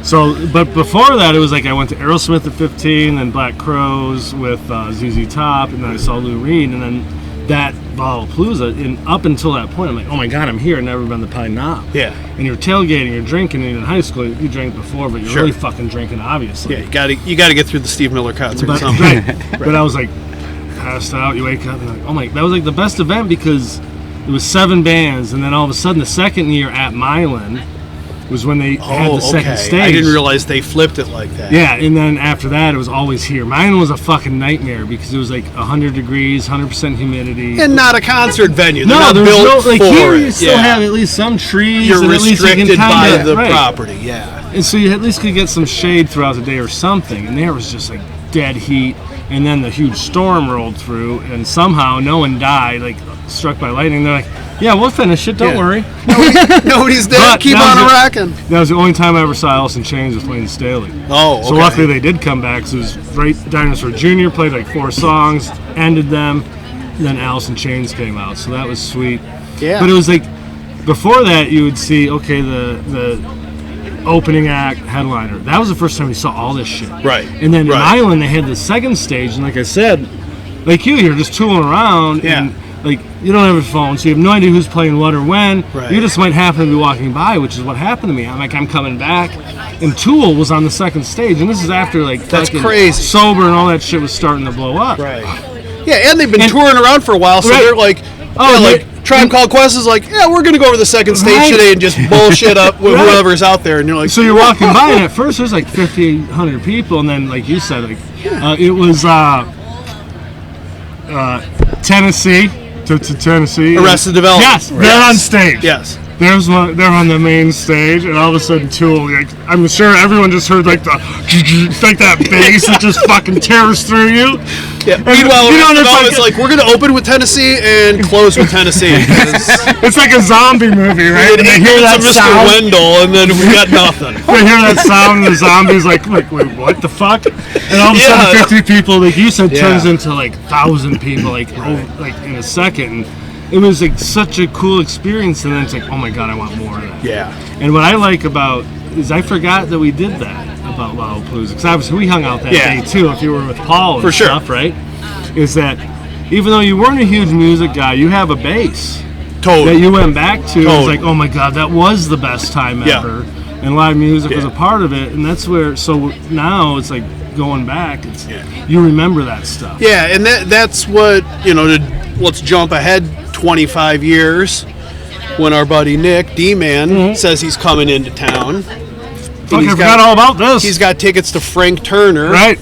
A: So, but before that, it was like I went to Aerosmith at 15, then Black Crowes with ZZ Top, and then I saw Lou Reed, and then that Lollapalooza, and up until that point, I'm like, oh my God, I'm here. I've never been to Pine Knob.
C: Yeah.
A: And you're tailgating, you're drinking, and in high school, you drank before, but you're really fucking drinking, obviously.
C: Yeah, you got to get through the Steve Miller concert or something.
A: Right. But I was like, passed out, you wake up, and like, oh my, that was like the best event because it was 7 bands, and then all of a sudden, the second year at Milan was when they had the second stage.
C: I didn't realize they flipped it like that.
A: Yeah, and then after that, it was always here. Mine was a fucking nightmare because it was like 100 degrees, 100% humidity.
C: And not a concert venue. They're
A: no,
C: not
A: there's
C: built
A: no, like
C: for
A: here
C: it.
A: you still have at least some trees.
C: You're
A: and
C: restricted
A: at least you can
C: by
A: kinda,
C: the property, yeah.
A: And so you at least could get some shade throughout the day or something. And there was just like dead heat. And then the huge storm rolled through, and somehow no one died, like struck by lightning. They're like, yeah, we'll finish it, don't worry.
C: Nobody's dead, keep on rocking.
A: That was the only time I ever saw Alice in Chains with Wayne Staley.
C: Oh, okay.
A: So luckily they did come back, so it was right, Dinosaur Jr. played like 4 songs, ended them, and then Alice in Chains came out, so that was sweet.
C: Yeah.
A: But it was like, before that you would see, okay, the opening act, headliner. That was the first time we saw all this shit.
C: Right.
A: And then in Island, they had the second stage, and like I said, like you're just tooling around, and like you don't have a phone, so you have no idea who's playing what or when.
C: Right.
A: You just might happen to be walking by, which is what happened to me. I'm coming back, and Tool was on the second stage, and this is after like
C: that's crazy,
A: Sober and all that shit was starting to blow up.
C: Right. Yeah, and they've been touring around for a while, so they're like, Tribe Called Quest is like, yeah, we're gonna go over the second stage today and just bullshit up with whoever's out there, and you're like,
A: so you're walking by, and at first there's like 1,500 people, and then like you said, like it was Tennessee to Tennessee.
C: Arrested Development.
A: Yes, they're on stage.
C: Yes.
A: They're on the main stage, and all of a sudden, Tool, like, I'm sure everyone just heard like like that bass that just fucking tears through you.
C: Yeah. Meanwhile, it's like we're gonna open with Tennessee and close with Tennessee.
A: It's like a zombie movie, right? And they hear that sound,
C: Mr. Wendell, and then we got nothing.
A: They hear that sound, and the zombies like, wait, what the fuck? And all of a sudden, 50 people, like you said, turns into like 1,000 people, like in a second. And it was like such a cool experience, and then it's like, oh my God, I want more of that.
C: Yeah.
A: And what I like about is I forgot that we did that about Lollapalooza, because obviously we hung out that day too. If you were with Paul and stuff, right? Is that even though you weren't a huge music guy, you have a base that you went back to. It's like, oh my God, that was the best time ever, and live music was a part of it, and that's where. So now it's like going back. It's you remember that stuff.
C: Yeah, and that's what let's jump ahead 25 years when our buddy Nick D-Man says he's coming into town.
A: I forgot all about this.
C: He's got tickets to Frank Turner.
A: Right.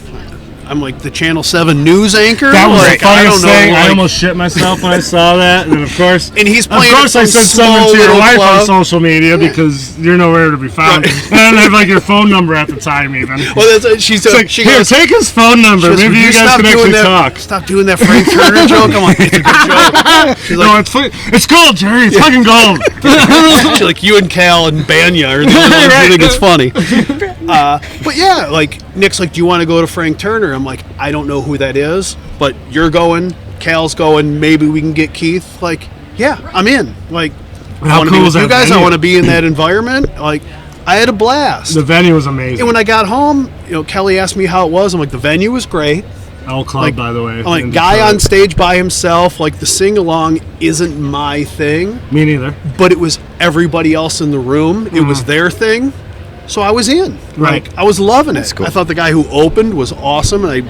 C: I'm like the Channel 7 news anchor.
A: That was
C: like,
A: the funniest thing. I almost shit myself when I saw that. And then of course,
C: he's playing.
A: Of course, I said something to your wife on social media because you're nowhere to be found. And I didn't have like your phone number at the time even.
C: Well, she
A: goes, here, take his phone number. Maybe you guys can actually talk.
C: Stop doing that Frank Turner joke. I'm like, it's a good joke. She's like,
A: no, it's gold, Jerry. It's fucking gold.
C: She's like, you and Kal and Banya are the only ones who think it's funny. But yeah, like Nick's like, do you want to go to Frank Turner? I'm like, I don't know who that is, but you're going, Cal's going, maybe we can get Keith. Like, yeah, I'm in. Like, I want to be with you guys. I want to be in that environment. Like, I had a blast.
A: The venue was amazing.
C: And when I got home, Kelly asked me how it was. I'm like, the venue was great.
A: All club, by the way.
C: I'm like, guy on stage by himself. Like, the sing-along isn't my thing.
A: Me neither.
C: But it was everybody else in the room. It was their thing. So I was in.
A: Right.
C: Like, I was loving it. Cool. I thought the guy who opened was awesome, and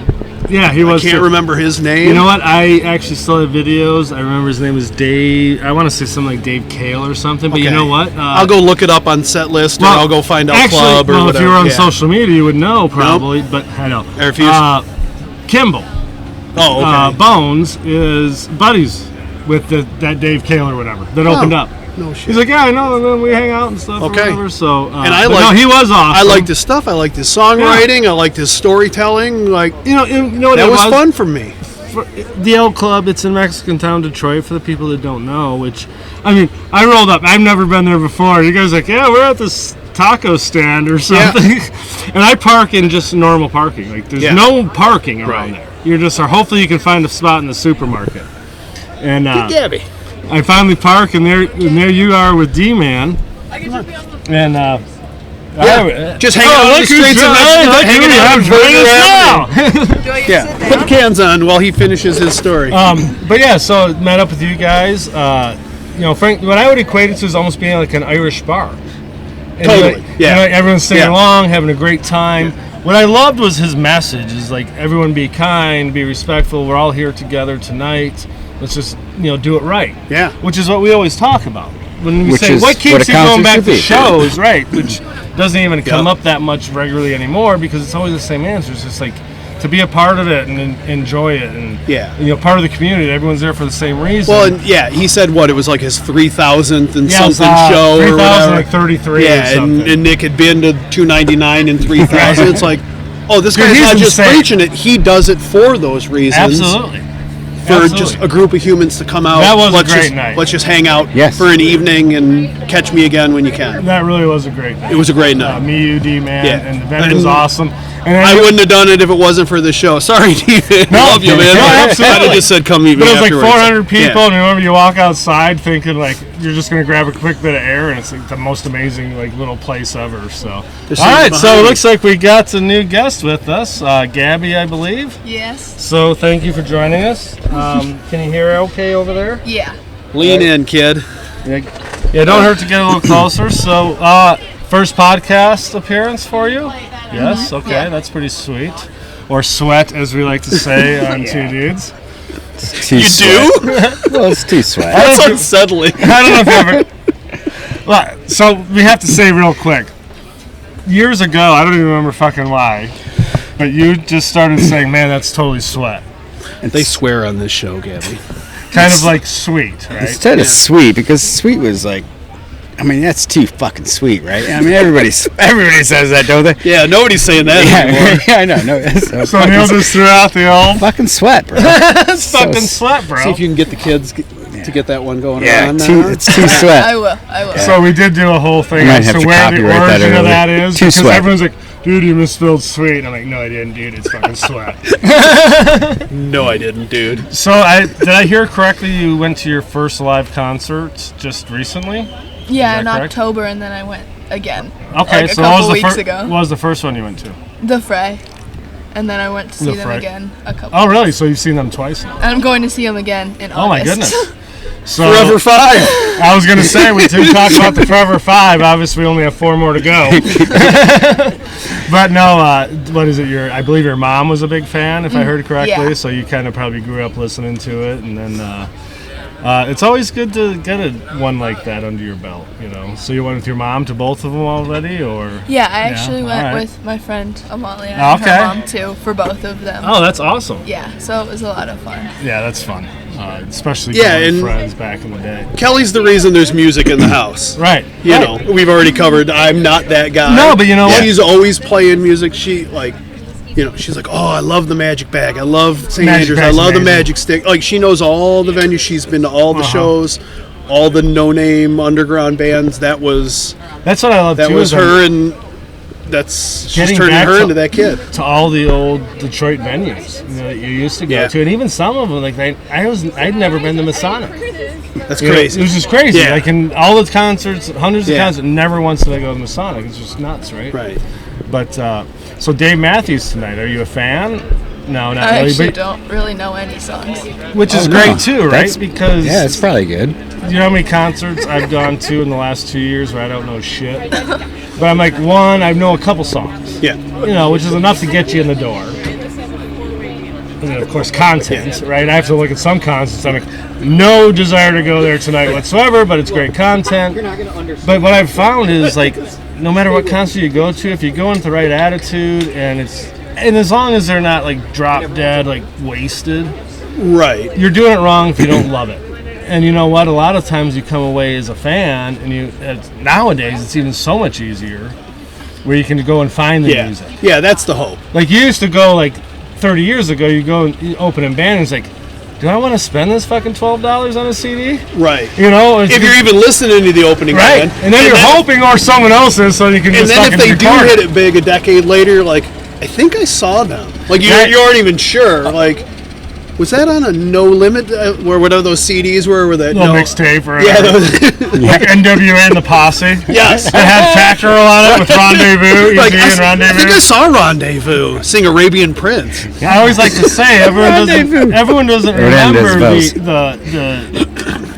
A: he was.
C: I can't remember his name.
A: You know what? I actually still have videos. I remember his name was Dave. I want to say something like Dave Kale or something. But you know what? I'll
C: go look it up on Set List, or I'll go find out club or whatever.
A: If you were on social media, you would know probably. Nope. But I know.
C: I refuse.
A: Kimball.
C: Oh, okay.
A: Bones is buddies with that Dave Kale or whatever that opened up.
C: No shit.
A: He's like, yeah, I know, and then we hang out and stuff.
C: Okay.
A: Or whatever, so,
C: and
A: he was awesome.
C: I liked his stuff. I liked his songwriting. I liked his storytelling. Like,
A: you know what
C: that was fun for me.
A: For the L Club, it's in Mexican Town, Detroit. For the people that don't know, which, I mean, I rolled up. I've never been there before. You guys are like, yeah, we're at this taco stand or something, and I park in just normal parking. Like, there's no parking around there. You're just, or hopefully you can find a spot in the supermarket. And
C: Gabby.
A: I finally park, and there you are with D-Man. And
C: Just hanging out on the streets of hanging out yeah, put the cans on while he finishes his story.
A: But yeah, so met up with you guys. Frank, what I would equate it to is almost being like an Irish bar. And
C: totally.
A: Everyone's singing along, having a great time. Yeah. What I loved was his message is like, everyone be kind, be respectful. We're all here together tonight. Let's just, do it right. Yeah. Which is what we always talk about. When we say, what keeps you going back to shows, right? Which doesn't even come up that much regularly anymore because it's always the same answer. It's just like, to be a part of it and enjoy it and part of the community. Everyone's there for the same reason.
C: Well, and he said it was like his 3,000th and something show
A: 3,033 or something.
C: And Nick had been to 299 and 3,000. It's like, this guy's not just preaching it, he does it for those reasons.
A: Absolutely.
C: For just a group of humans to come out.
A: That was a great night.
C: Let's just hang out for an evening and catch me again when you can.
A: That really was a great night.
C: It was a great night.
A: Me, you, D-Man, and the event was awesome. And
C: I wouldn't have done it if it wasn't for the show. Sorry, D-Man. Love you, man.
A: No, absolutely.
C: I'd have just said, come meet me
A: afterwards.
C: But
A: it was like 400 people, and remember you walk outside thinking like you're just going to grab a quick bit of air, and it's like the most amazing little place ever. So, all right, so it looks like we got a new guest with us, Gabby, I believe.
D: Yes.
A: So thank you for joining us. Can you hear okay over there?
D: Yeah.
C: Lean in, kid.
A: Yeah, don't hurt to get a little closer. So, first podcast appearance for you? Yes, okay, that's pretty sweet. Or sweat, as we like to say on Two Dudes.
C: You do?
B: Well, it's too sweat.
C: That's unsettling.
A: I don't know if you ever... Well, so we have to say real quick. Years ago, I don't even remember fucking why, but you just started saying, man, that's totally sweat.
C: They swear on this show, Gabby.
A: Kind of like sweet, right?
B: Instead of sweet, because sweet was like, that's too fucking sweet, right? Everybody says that, don't they?
C: Yeah, nobody's saying that anymore.
B: Yeah, I know. No,
A: so Neil just threw out the old
B: fucking sweat, bro.
A: It's fucking sweat, bro.
C: See if you can get the kids to get that one going on.
B: It's too sweat.
D: I will.
A: So we did do a whole thing as to where the origin of that is.
B: Too
A: because
B: sweat.
A: Everyone's like, dude, you misspelled sweet. And I'm like, no, I didn't, dude. It's fucking sweat.
C: No, I didn't, dude.
A: So did I hear correctly you went to your first live concert just recently?
D: Yeah, in October, and then I went again.
A: Okay,
D: like
A: so
D: a couple weeks ago.
A: What was the first one you went to?
D: The Fray. And then I went to see them again a couple
A: Oh, really? So you've seen them twice now?
D: And I'm going to see them again in August.
A: Oh, my goodness. So,
C: Forever 5.
A: I was going to say, we did talk about the Forever 5. Obviously, we only have 4 more to go. But no, what is it? I believe your mom was a big fan, if I heard correctly.
D: Yeah.
A: So you kind of probably grew up listening to it. And then it's always good to get one like that under your belt, So you went with your mom to both of them already, or?
D: Yeah, I actually went with my friend Amalia and her mom, too, for both of them.
A: Oh, that's awesome.
D: Yeah, so it was a lot of fun.
A: Yeah, that's fun. Especially with friends back in the day.
C: Kelly's the reason there's music in the house.
A: Right.
C: You know, we've already covered I'm not that guy.
A: No, but you know what?
C: She's always playing music. She's like, oh, I love the Magic Bag. I love St. Andrews. I love the Magic Stick. Like, she knows all the venues. She's been to all the shows, all the no-name underground bands. That's
A: what I love, too.
C: That was her, and she's turning her into that kid.
A: To all the old Detroit venues that you used to go to, and even some of them, like I'd never been to Masonic.
C: That's crazy.
A: It was just crazy. Yeah. Like in all the concerts, hundreds of concerts, never once did I go to Masonic. It's just nuts, right?
C: Right.
A: But so Dave Matthews tonight, are you a fan? No, not
D: I
A: really.
D: actually don't really know any songs.
A: Which is great too, right? Because
B: it's probably good.
A: You know how many concerts I've gone to in the last 2 years where I don't know shit? But I'm like, I know a couple songs.
C: Yeah.
A: Which is enough to get you in the door. And then, of course, content, right? I have to look at some concerts. I'm like, no desire to go there tonight whatsoever, but it's great content. But what I've found is, like, no matter what concert you go to, if you go with the right attitude and as long as they're not, like, drop dead, like, wasted,
C: right,
A: you're doing it wrong if you don't love it. And you know what? A lot of times you come away as a fan, and nowadays it's even so much easier where you can go and find the music.
C: Yeah, that's the hope.
A: Like, you used to go, like, 30 years ago, you go and you open a band, and it's like, do I want to spend this fucking $12 on a CD?
C: Right.
A: If
C: you're even listening to the opening band.
A: And then you're hoping or someone else is, so you can just fucking
C: And then if they do hit it big a decade later, you're like, I think I saw them. Like, you aren't even sure. Like, Was that on a No Limit, or whatever those CDs were? Where that
A: little mixtape, or
C: yeah,
A: like NWA and the Posse.
C: Yes,
A: it had Fat Girl on it with Rendezvous,
C: like,
A: and Rendezvous.
C: I think I saw Rendezvous sing Arabian Prince.
A: Yeah, I always like to say everyone doesn't remember the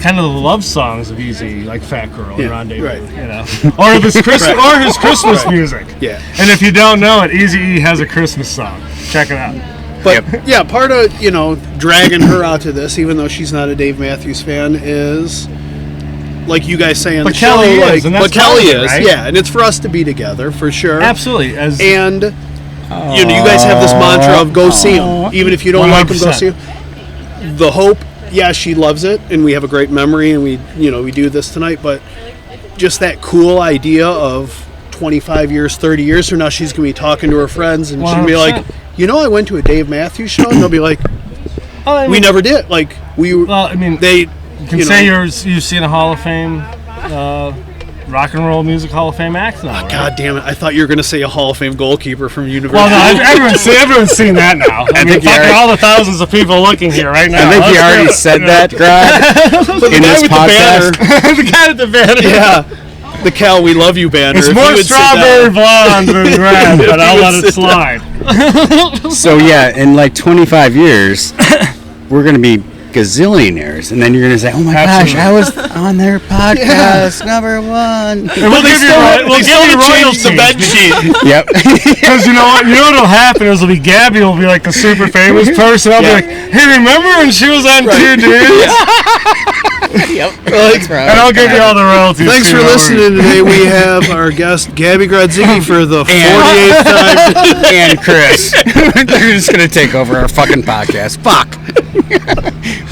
A: kind of the love songs of Easy, like Fat Girl and Rendezvous,
C: right.
A: you know, or his Christmas music.
C: Yeah,
A: and if you don't know it, Eazy-E has a Christmas song. Check it out.
C: But yeah, part of dragging her out to this, even though she's not a Dave Matthews fan, is like you guys say on the show. But Kelly is, right? Yeah, and it's for us to be together for sure.
A: Absolutely,
C: and you guys have this mantra of go see him, even if you don't 100%. Like him, go see him. The hope, yeah, she loves it, and we have a great memory, and we do this tonight. But just that cool idea of 25 years, 30 years from now, she's gonna be talking to her friends, and 100%. She'll be like, I went to a Dave Matthews show, and they'll be like, we never did. Like, you can
A: say you've seen a Hall of Fame, Rock and Roll Music Hall of Fame act now.
C: Right? God damn it. I thought you were going to say a Hall of Fame goalkeeper from University.
A: Well, no, everyone's seen that now. I mean, all the thousands of people looking here right now.
B: I think he already said that, Grod, in his podcast.
A: The guy with the banner.
C: Yeah. The Cal, we love you banner.
A: It's more strawberry blonde than red, but I'll let it slide.
B: So yeah, in like 25 years, we're going to be gazillionaires, and then you're going to say, "Oh my gosh, I was on their podcast, number one."
A: And we'll give you royalties.
C: The bed sheet.
B: Yep.
A: Because you know what'll happen is Gabby will be like the super famous person. I'll be like, "Hey, remember when she was on Two Dudes?"
B: Yep.
A: And I'll give you all the royalties.
C: Thanks for listening today. We have our guest Gabby Grodzicki for the 48th time,
B: and Chris. They're just gonna take over our fucking podcast. Fuck.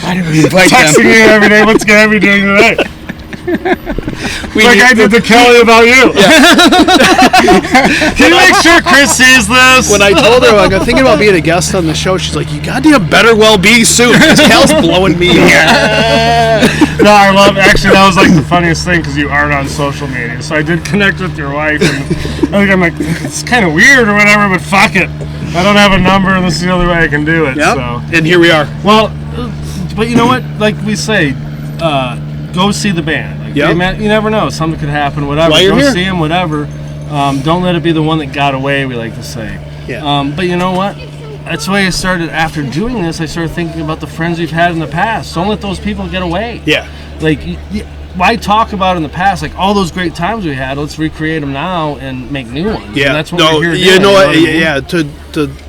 B: Why did we invite them?
A: Texting you every day. What's Gabby doing today? I did to Kelly about you. Yeah. Can you make sure Chris sees this?
C: When I told her, I'm thinking about being a guest on the show, she's like, you goddamn better well be soon, because Cal's blowing me here.
A: No, actually, that was like the funniest thing, because you aren't on social media. So I did connect with your wife, and I'm like, it's kind of weird or whatever, but fuck it. I don't have a number, and this is the only way I can do it.
C: Yep.
A: So.
C: And here we are.
A: Well, but you know what? Like we say, go see the band. Like, you never know. Something could happen, whatever. Go see them, whatever. Don't let it be the one that got away, we like to say.
C: Yeah.
A: But you know what? That's the way I started. After doing this, I started thinking about the friends we've had in the past. Don't let those people get away.
C: Yeah.
A: Like, why talk about in the past? Like, all those great times we had, let's recreate them now and make new ones.
C: Yeah.
A: And that's what we're here doing.
C: You know what? Yeah.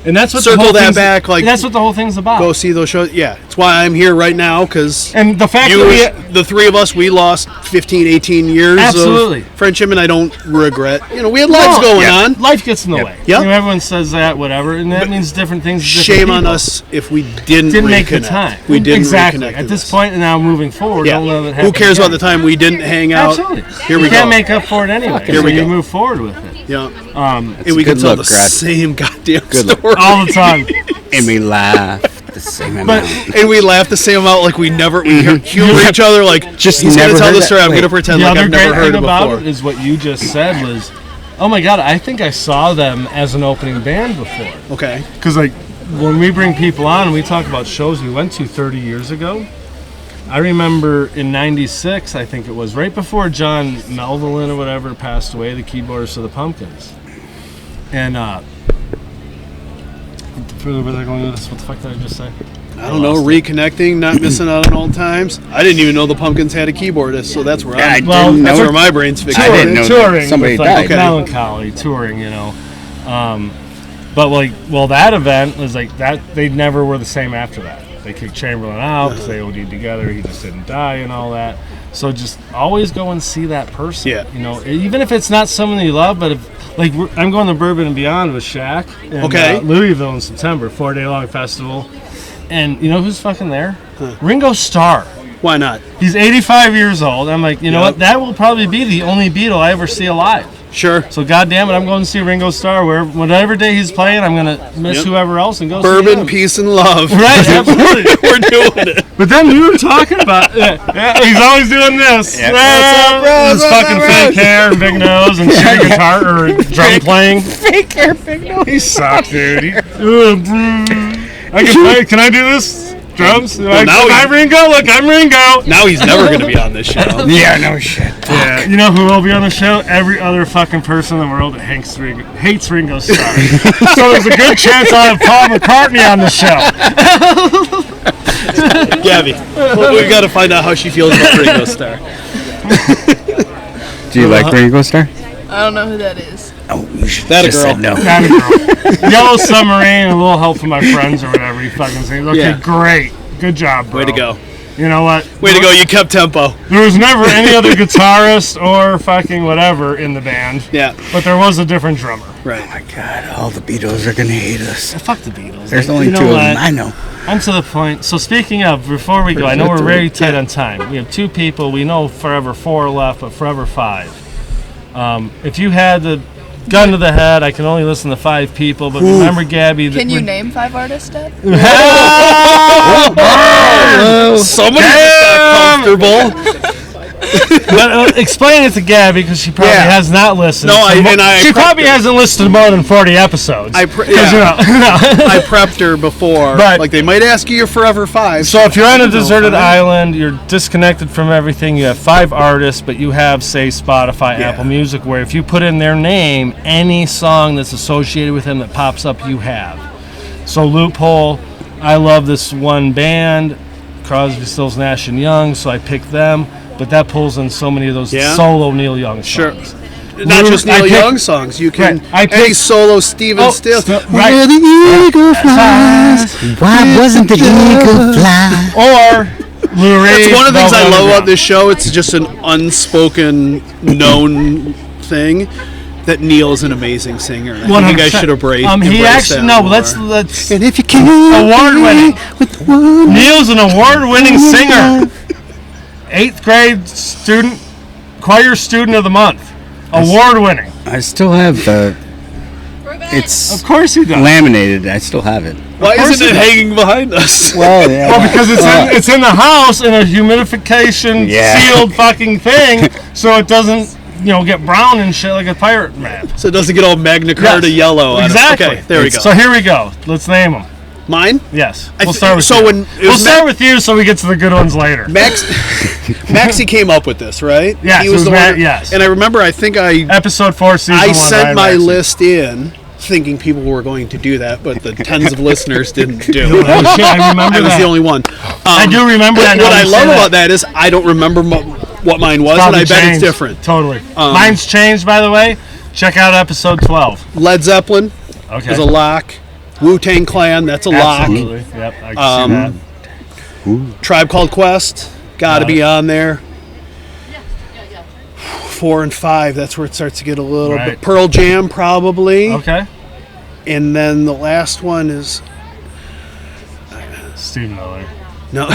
C: And that's what circle that back. Like,
A: that's what the whole thing's about.
C: Go see those shows. Yeah. It's why I'm here right now, because
A: and the fact that
C: the three of us, we lost 15, 18 years of friendship, and I don't regret. We had lives going on.
A: Life gets in the way.
C: Yeah.
A: Everyone says that, whatever, and that means different things.
C: Shame on us if we didn't
A: make the time.
C: We didn't
A: reconnect. At this point, and now moving forward, don't let it happen.
C: Who cares about the time we didn't hang out?
A: Absolutely.
C: Here we go.
A: You can't make up for it anyway.
C: Here we go.
A: You move forward with it.
C: Yeah. And we can tell the same goddamn story
A: all the time.
B: And we laugh the same amount.
C: And we laugh the same amount, like we never humor each other. Like,
B: just
C: he's
B: never
C: gonna tell the story. I'm
B: Wait.
C: gonna pretend like I've never heard it before.
A: The other great thing about it is what you just said was, oh my god, I think I saw them as an opening band before.
C: Okay.
A: Because like when we bring people on and we talk about shows we went to 30 years ago. I remember in '96, I think it was, right before John Melvin or whatever passed away, the keyboardist of the Pumpkins. And further where they're going with this, what the fuck did I just say?
C: I don't know, reconnecting, not missing out on old times. I didn't even know the Pumpkins had a keyboardist, so that's where that's where my brain's fixed.
B: I didn't know
A: touring
B: somebody
A: with,
B: died.
A: Melancholy, touring, but that event was like that. They never were the same after that. They kicked Chamberlain out because they OD'd together. He just didn't die and all that. So just always go and see that person.
C: Yeah.
A: Even if it's not someone you love, but if I'm going to Bourbon and Beyond with Shaq in Louisville in September, 4-day long festival, and you know who's fucking there? Ringo Starr.
C: Why not?
A: He's 85 years old. I'm like, you know what? That will probably be the only Beatle I ever see alive.
C: Sure.
A: So goddamn it, I'm going to see Ringo Starr. Whatever day he's playing, I'm gonna miss whoever else and go.
C: Bourbon,
A: see him.
C: peace, and love.
A: Right, absolutely.
C: We're doing it.
A: But then you were talking about, he's always doing this.
B: Yeah.
A: What's up, bro? His fucking fake hair and big nose and shitty guitar or drum playing.
B: Fake hair, big nose.
A: He sucks, dude. I can play. Can I do this? Drums?
C: Well, now
A: I'm Ringo. Look, I'm Ringo.
C: Now he's never going to be on this show.
B: Yeah, no shit.
A: Yeah, you know who will be on the show? Every other fucking person in the world that hates Ringo Starr. So there's a good chance I'll have Paul McCartney on the show.
C: Gabby, we've got to find out how she feels about Ringo Starr.
B: Do you like Ringo Starr?
D: I don't know who that is.
B: Oh, you should
C: That a
B: just
C: girl.
B: said no.
A: Not a girl. Yellow Submarine, a little help from my friends or whatever he fucking sings. Okay,
C: Yeah.
A: great. Good job, bro.
C: Way to go.
A: You know what?
C: Way to go, you kept tempo.
A: There was never any other guitarist or fucking whatever in the band.
C: Yeah.
A: But there was a different drummer.
C: Right.
B: Oh my God, all the Beatles are gonna hate us.
A: Fuck the Beatles.
B: There's only
A: You know
B: two of
A: what?
B: them. I know.
A: I'm to the point. So speaking of, before we go, I know we're very tight on time. We have 2 people. We know forever 4 left, but forever 5. If you had the gun to the head, I can only listen to 5 people. But remember, Gabby.
D: Can you name 5 artists, Dad?
C: Somebody got comfortable.
A: But, explain it to Gabby because she probably has not listened.
C: No,
A: she probably hasn't listened to more than 40 episodes.
C: I prepped her before.
A: But-
C: like, they might ask you your Forever 5.
A: So if you're on a deserted island, you're disconnected from everything, you have 5 artists, but you have, say, Spotify, Apple Music, where if you put in their name, any song that's associated with them that pops up, you have. So Loophole, I love this one band, Crosby, Stills, Nash & Young, so I picked them, but that pulls in so many of those solo Neil Young songs.
C: Not just Neil Young songs. You can any solo Steven Stills.
B: Where the eagle flies. Why wasn't the eagle fly?
A: Or Lou Reed.
C: That's one of the things I love
A: Underground.
C: about this show. It's just an unspoken, known thing that Neil is an amazing singer. I think you guys should embrace
A: He actually
C: that
A: no.
C: more.
A: Let's.
B: And if you can't
A: Award-winning.
B: with one,
A: Neil's an award-winning singer. 8th grade student, choir student of the month. Award-winning.
B: I still have the. It's
A: Of course he does.
B: laminated. I still have it.
C: Why isn't it hanging behind us?
B: Well, yeah.
A: Well, because it's in the house in a humidification sealed fucking thing, so it doesn't get brown and shit like a pirate map.
C: So it doesn't get all Magna Carta yellow.
A: Exactly.
C: Okay, there we go.
A: So here we go. Let's name them.
C: Mine?
A: Yes. We'll start with
C: so
A: you.
C: when it
A: We'll
C: was
A: start with you so we get to the good ones later.
C: Maxie came up with this, right?
A: Yes,
C: he was
A: it was
C: the
A: Matt,
C: one.
A: yes.
C: And I remember, I think
A: Episode 4, season 1.
C: I sent my
A: Maxie.
C: list in, thinking people were going to do that, but the tens of listeners didn't do.
A: Oh, shit, I remember
C: I was
A: that.
C: the only one.
A: I do remember that.
C: What
A: now
C: I
A: you
C: love
A: say
C: about that is I don't remember what mine was, and
A: Probably
C: I bet
A: changed.
C: it's different.
A: Totally. Mine's changed, by the way. Check out episode 12.
C: Led Zeppelin
A: Okay.
C: is a lock. Wu-Tang Clan, that's a
A: Absolutely. Yep, I can see
C: lock. Tribe Called Quest, gotta be on there. 4 and 5, that's where it starts to get a little
A: Right.
C: bit. Pearl Jam, probably.
A: that. Okay.
C: And then the last one is
A: Steve Miller.
C: no.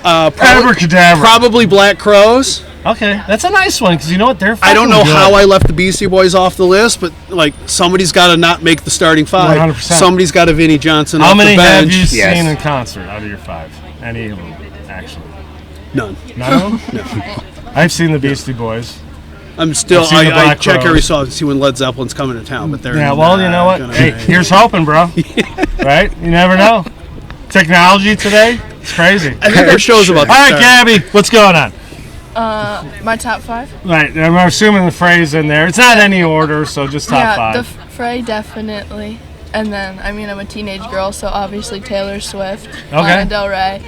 A: Abracadabra.
C: Probably Black Crowes.
A: Okay, that's a nice one because you know what? They're
C: I don't know
A: fucking good.
C: how I left the Beastie Boys off the list, but like somebody's got to not make the starting 5.
A: 100%.
C: Somebody's got to Vinnie Johnson
A: How
C: off
A: many
C: the
A: have
C: bench.
A: you seen in concert out of your 5? Any of them, actually?
C: None.
A: None of them? No. I've seen the Beastie Boys.
C: I'm still.
A: I've seen the
C: I
A: Black
C: check
A: Crowes.
C: every song to see when Led Zeppelin's coming to town, but they're
A: Yeah, well, you know what?
C: gonna
A: Hey,
C: make it.
A: here's hoping, bro. Right? You never know. Technology today, it's crazy.
C: I think our show's about.
A: All right, Gabby, what's going on?
D: My top 5?
A: Right, I'm assuming the phrase in there. It's not any order, so just top 5.
D: The Fray definitely. And then, I'm a teenage girl, so obviously Taylor Swift, Lana Del Rey.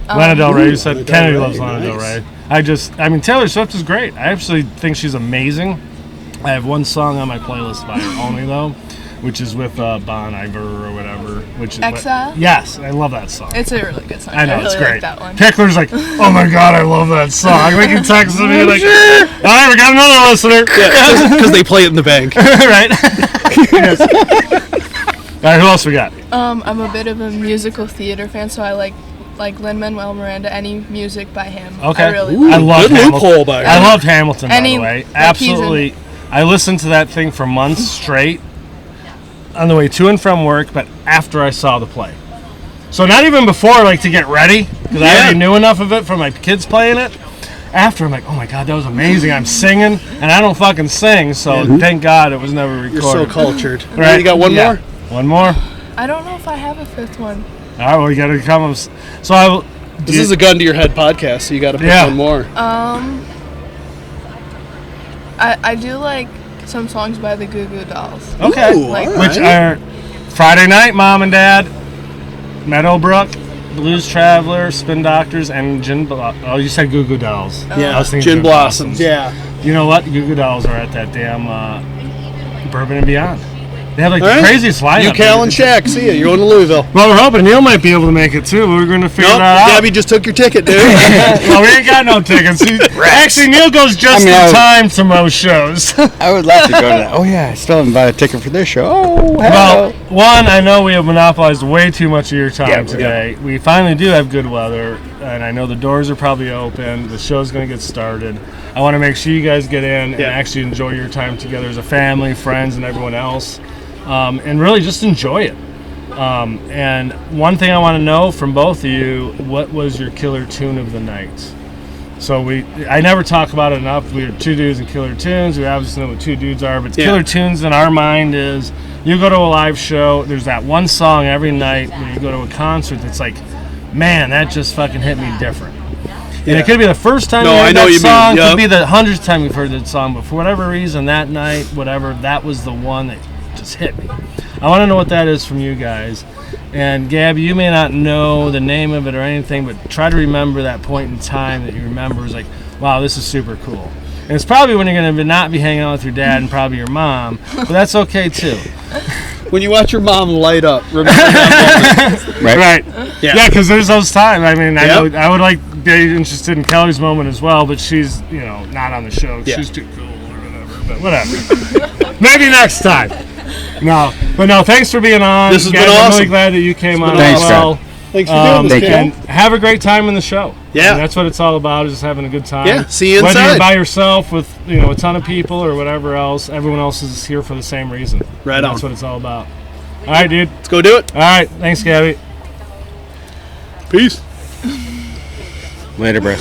A: Lana Del Rey, you said Kennedy loves Lana
C: nice.
A: Del Rey. Taylor Swift is great. I actually think she's amazing. I have one song on my playlist by her only, though, which is with Bon Iver or whatever. Which is
D: Exile?
A: Yes, I love that song.
D: It's a really good song.
A: I know,
D: really
A: it's great.
D: like that one.
A: Pickler's like, oh my god, I love that song. We can text me like, all right, we got another listener.
C: because they play it in the bank.
A: Right? Yes. All right, who else we got?
D: I'm a bit of a musical theater fan, so I like Lin-Manuel Miranda, any music by him.
A: Okay.
D: I really
A: I
D: like.
A: love
C: Good
A: Hamilton.
C: loophole by
A: I loved Hamilton, by
D: Any-
A: the way.
D: like, he's in-
A: Absolutely. I listened to that thing for months straight on the way to and from work, but after I saw the play. So not even before, to get ready, because I already knew enough of it from my kids playing it. After, I'm like, oh my god, that was amazing. I'm singing, and I don't fucking sing, so thank God it was never recorded.
C: You're so cultured.
A: Right?
C: You got one more?
A: One more.
D: I don't know if I have a fifth one.
A: All right, well, you got to come. So I will.
C: This is a gun to your head podcast, so you got to pick one more.
D: I do like some songs by the Goo Goo Dolls.
A: Okay.
C: Ooh,
A: Which are Friday Night, Mom and Dad, Meadowbrook, Blues Traveler, Spin Doctors, and Gin Blossoms. Oh, you said Goo Goo Dolls.
C: Yeah,
A: I was thinking
C: Gin Blossoms. Yeah.
A: You know what? Goo Goo Dolls are at that damn Bourbon and Beyond. They have like
C: All
A: the
C: right.
A: craziest lineup.
C: You, Kal, and Shaq. See ya. You're going to Louisville.
A: Well, we're hoping Neil might be able to make it too. We're going to figure that out.
C: Gabby just took your ticket, dude.
A: Well, we ain't got no tickets. Actually, Neil goes just in time to most shows.
B: I would love to go to that. Oh, yeah, I still haven't bought a ticket for this show. Oh,
A: well, one, I know we have monopolized way too much of your time today.
B: Yeah.
A: We finally do have good weather, and I know the doors are probably open. The show's going to get started. I want to make sure you guys get in and actually enjoy your time together as a family, friends, and everyone else. And really just enjoy it. And one thing I want to know from both of you, what was your killer tune of the night? So I never talk about it enough. We are two dudes and killer tunes. We obviously know what two dudes are, but killer tunes in our mind is you go to a live show, there's that one song every night when you go to a concert that's like, man, that just fucking hit me different. And it could be the first time you heard that song, could be the 100th time you've heard that song, but for whatever reason, that night, whatever, that was the one that just hit me. I want to know what that is from you guys. And Gabby, you may not know the name of it or anything, but try to remember that point in time that you remember is like, wow, this is super cool. And it's probably when you're going to not be hanging out with your dad and probably your mom, but that's okay too.
C: When you watch your mom light up, remember that moment.
A: Right. Yeah, because there's those times. I mean, I know I would like be interested in Kelly's moment as well, but she's, not on the show. Yeah. She's too cool or whatever. But whatever. Maybe next time. No, thanks for being on.
C: This has
A: been
C: awesome.
A: I'm really glad that you came on as well.
C: Thanks for doing this,
A: and have a great time in the show.
C: Yeah.
A: And that's what it's all about, is just having a good time.
C: Yeah, see you inside.
A: Whether you're by yourself with, a ton of people or whatever else, everyone else is here for the same reason.
C: Right on.
A: That's what it's all about. All right, dude.
C: Let's go do it.
A: All right. Thanks, Gabby.
C: Peace.
B: Later, bro.